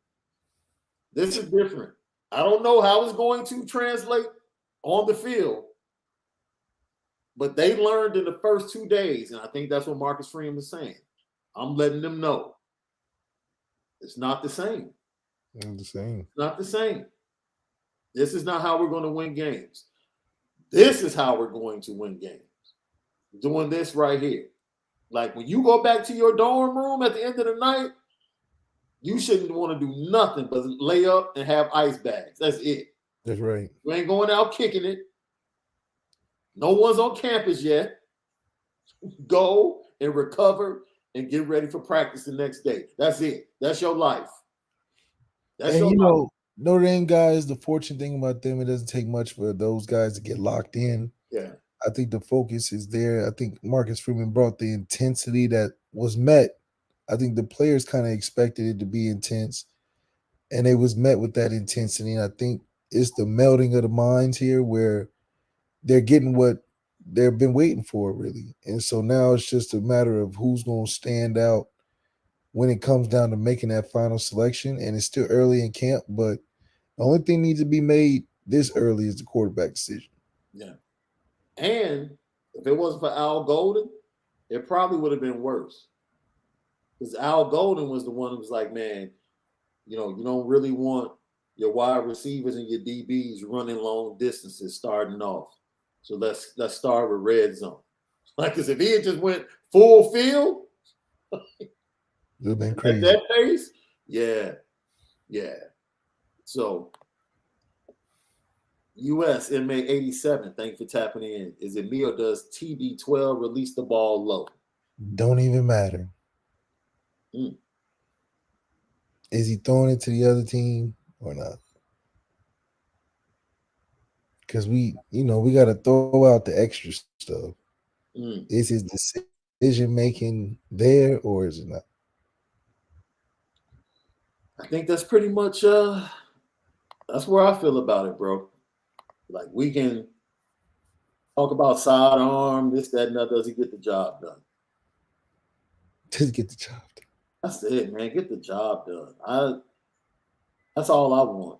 This is different. I don't know how it's going to translate on the field, but they learned in the first 2 days, and I think that's what Marcus Freeman is saying. I'm letting them know it's not the same. It's not the same. This is not how we're going to win games. This is how we're going to win games. Doing this right here. Like when you go back to your dorm room at the end of the night, you shouldn't want to do nothing but lay up and have ice bags. That's it. That's right. You ain't going out kicking it. No one's on campus yet. Go and recover and get ready for practice the next day. That's it. That's your life. That's and your life. Notre Dame guys, the fortunate thing about them, it doesn't take much for those guys to get locked in. Yeah. I think the focus is there. I think Marcus Freeman brought the intensity that was met. I think the players kind of expected it to be intense, and it was met with that intensity. And I think it's the melding of the minds here where they're getting what they've been waiting for, really. And so now it's just a matter of who's going to stand out when it comes down to making that final selection. And it's still early in camp, but the only thing needs to be made this early is the quarterback decision. Yeah. And if it wasn't for Al Golden, it probably would have been worse. Because Al Golden was the one who was like, man, you don't really want your wide receivers and your DBs running long distances starting off. So let's start with red zone. Like, because if he had just went full field, it would have been crazy. At that pace, yeah. So, US inmate 87, thanks for tapping in. Is it me or does TB12 release the ball low? Don't even matter. Is he throwing it to the other team or not? Because we got to throw out the extra stuff. Is his decision making there or is it not? I think that's pretty much that's where I feel about it, bro. Like we can talk about sidearm, this, that, and that. Does he get the job done? Does he get the job done? That's it, man. Get the job done. That's all I want.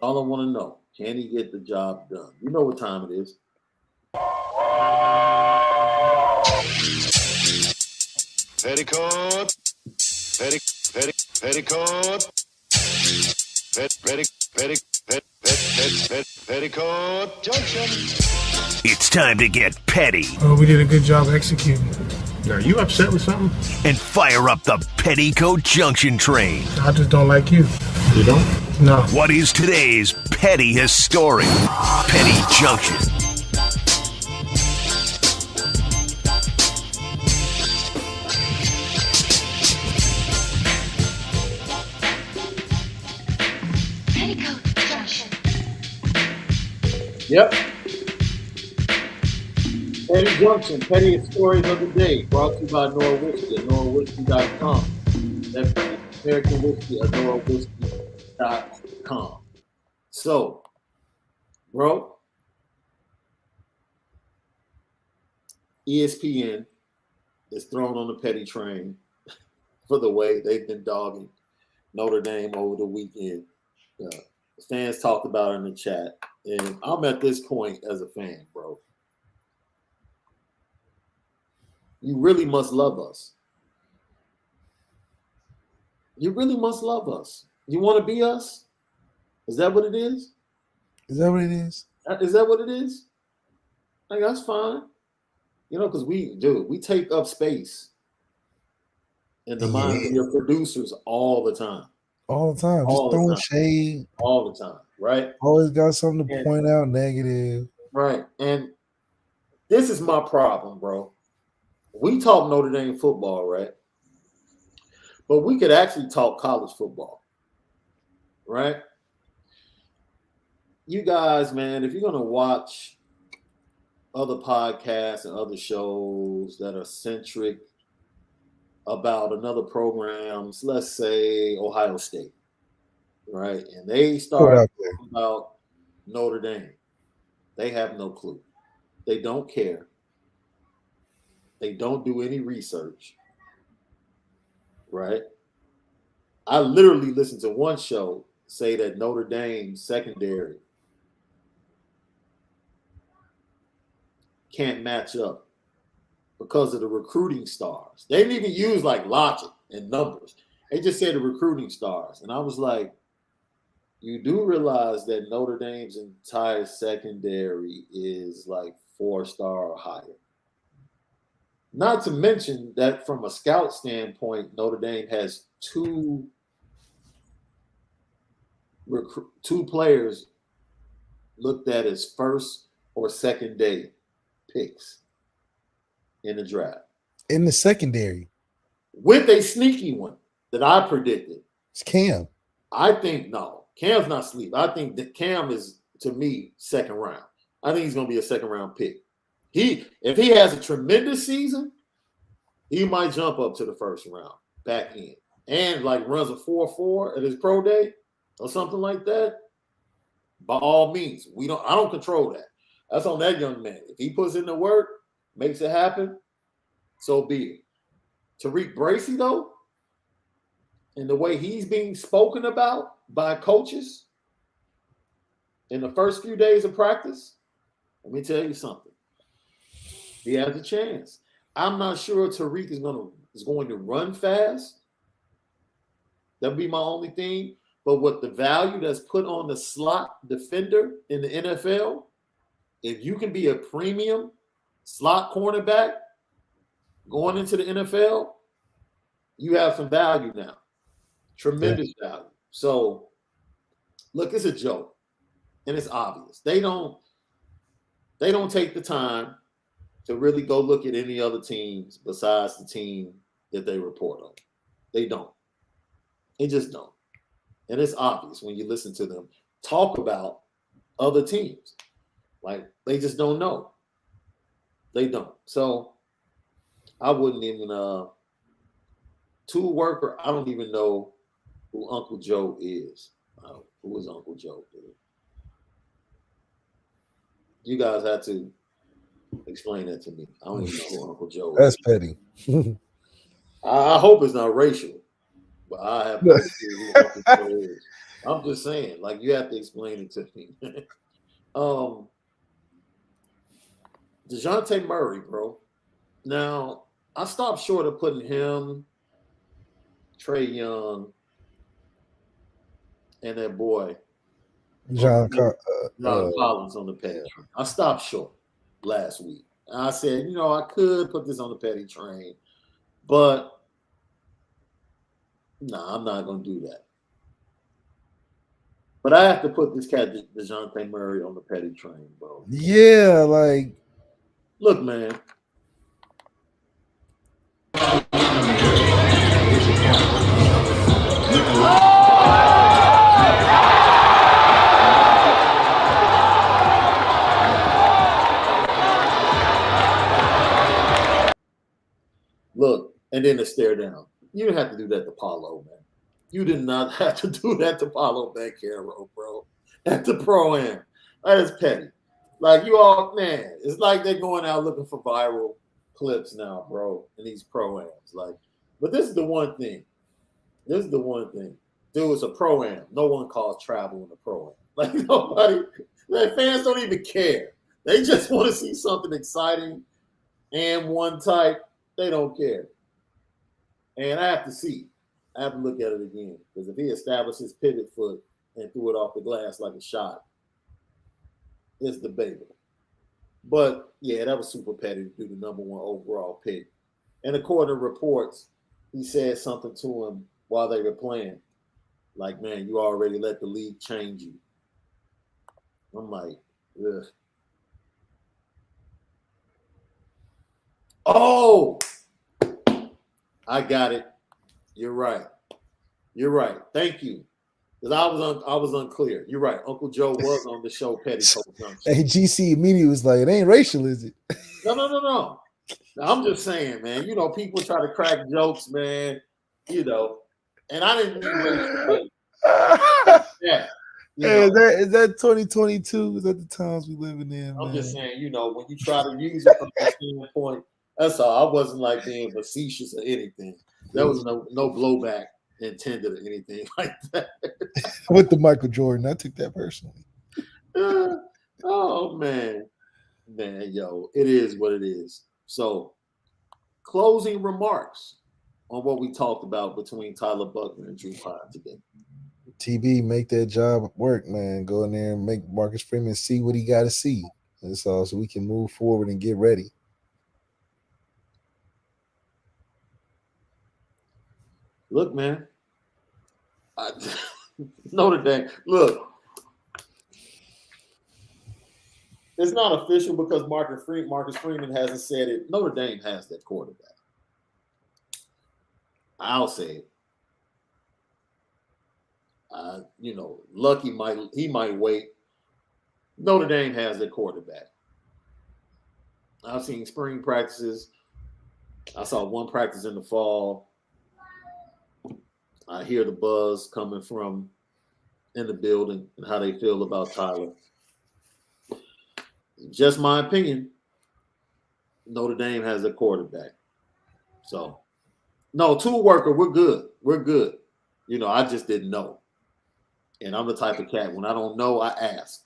All I want to know. Can he get the job done? You know what time it is. Petticoat. Petticoat Junction. It's time to get petty. Oh, we did a good job executing. Are you upset with something? And fire up the Petticoat Junction train. I just don't like you. You don't? No. What is today's petty historic? Petty Junction. Petticoat Junction. Yep. Petty Junction, pettiest stories of the day, brought to you by Onora Whisky at OnoraWhisky.com. That French American whiskey at OnoraWhisky.com. So, bro, ESPN is thrown on the petty train for the way they've been dogging Notre Dame over the weekend. Fans talked about it in the chat, and I'm at this point as a fan, bro. You really must love us. You really must love us. You want to be us? Is that what it is? Is that what it is? Is that what it is? Like, that's fine. You know, because we take up space in the minds of your producers all the time. All the time. Just throwing shade. All the time, right? Always got something to point out negative. Right. And this is my problem, bro. We talk Notre Dame football, right? But we could actually talk college football, right? You guys, man, if you're going to watch other podcasts and other shows that are centric about another programs, let's say Ohio State, right? And they start talking about Notre Dame. They have no clue. They don't care. They don't do any research, right? I literally listened to one show say that Notre Dame secondary can't match up because of the recruiting stars. They didn't even use like logic and numbers. They just said the recruiting stars. And I was like, you do realize that Notre Dame's entire secondary is like 4-star or higher. Not to mention that from a scout standpoint, Notre Dame has two players looked at as first or second day picks in the draft. In the secondary. With a sneaky one that I predicted. It's Cam. I think no. Cam's not sleep. I think that Cam is, to me, second round. I think he's going to be a second round pick. If he has a tremendous season, he might jump up to the first round back in and like runs a 4.4 at his pro day or something like that. By all means, I don't control that. That's on that young man. If he puts in the work, makes it happen, so be it. Tariq Bracy, though, and the way he's being spoken about by coaches in the first few days of practice, let me tell you something. He has a chance. I'm not sure Tariq is going to run fast. That'll be my only thing. But with the value that's put on the slot defender in the NFL, if you can be a premium slot cornerback going into the NFL, you have some value now. Tremendous value. So, look, it's a joke. And it's obvious. They don't take the time to really go look at any other teams besides the team that they report on. They don't. They just don't. And it's obvious when you listen to them talk about other teams. Like, they just don't know. They don't. So, I wouldn't even tool worker, I don't even know who Uncle Joe is. Who is Uncle Joe? You guys had to explain that to me. I don't even know who Uncle Joe is. That's petty. I hope it's not racial, but I have no idea who Uncle Joe is. I'm just saying, like, you have to explain it to me. DeJounte Murray, bro. Now, I stopped short of putting him, Trey Young, and that boy, John Collins on the petty train. I stopped short last week. I said, I could put this on the petty train, but I'm not going to do that. But I have to put this cat, DeJounte Murray, on the petty train, bro. Yeah, like. Look, man. Look, and then the stare down. You didn't have to do that to Paulo, man. You did not have to do that to Paulo Banchero, bro. At the Pro-Am. That is petty. Like, you all, man, it's like they're going out looking for viral clips now, bro, in these pro-ams. Like, but this is the one thing. Dude, it's a pro-am. No one calls travel in a pro-am. Like, nobody, like, fans don't even care. They just want to see something exciting and one type. They don't care. And I have to see. I have to look at it again. Because if he established his pivot foot and threw it off the glass like a shot, it's debatable. But, yeah, that was super petty to do the number 1 overall pick. And according to reports, he said something to him while they were playing. Like, man, you already let the league change you. I'm like, ugh. Oh, I got it. You're right. Thank you. Because I was unclear. You're right. Uncle Joe was on the show, Petticoat Junction. Hey, GC immediately was like, it ain't racial, is it? No. I'm just saying, man. You know, people try to crack jokes, man. You know, and I didn't mean racial. Yeah. Hey, is that 2022? Is that the times we living in? I'm man? just saying, you know, when you try to use it from that standpoint, that's all. I wasn't like being facetious or anything. There was no blowback intended or anything like that. With the Michael Jordan, I took that personally. Oh man, yo, it is what it is. So, closing remarks on what we talked about between Tyler Buckner and Drew Pine today. TB, make that job work, man. Go in there and make Marcus Freeman see what he got to see. That's all, so we can move forward and get ready. Look, man, Notre Dame. Look, it's not official because Marcus Freeman hasn't said it. Notre Dame has that quarterback. I'll say it. You know, Lucky might wait. Notre Dame has their quarterback. I've seen spring practices. I saw one practice in the fall. I hear the buzz coming from in the building and how they feel about Tyler. Just my opinion. Notre Dame has a quarterback. So, no, tool worker, we're good. We're good. You know, I just didn't know. And I'm the type of cat, when I don't know, I ask.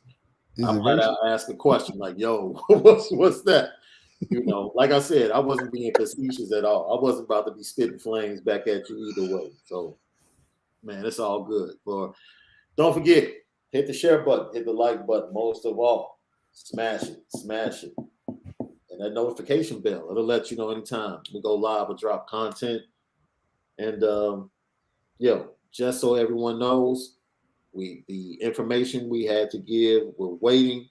I might ask a question like, yo, what's that? You know, like I said, I wasn't being facetious at all. I wasn't about to be spitting flames back at you either way. So, man, it's all good. But don't forget, hit the share button, hit the like button. Most of all, smash it. And that notification bell, it'll let you know anytime we go live or drop content. And, just so everyone knows, the information we had to give, we're waiting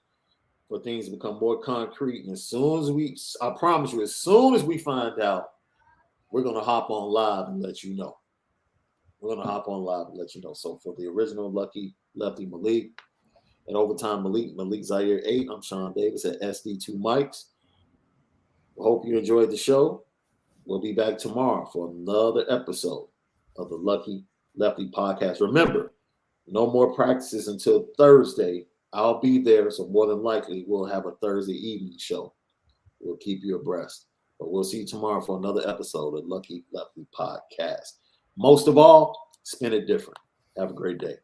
for things to become more concrete. And as soon as I promise you, as soon as we find out, we're going to hop on live and let you know. So for the original Lefty Malik, and overtime Malik Zaire 8, I'm Shaun Davis at SD2 Mics. I hope you enjoyed the show. We'll be back tomorrow for another episode of the Lucky Lefty podcast. Remember, no more practices until Thursday. I'll be there, so more than likely we'll have a Thursday evening show. We'll keep you abreast. But we'll see you tomorrow for another episode of Lucky Lefty podcast. Most of all, spin it different. Have a great day.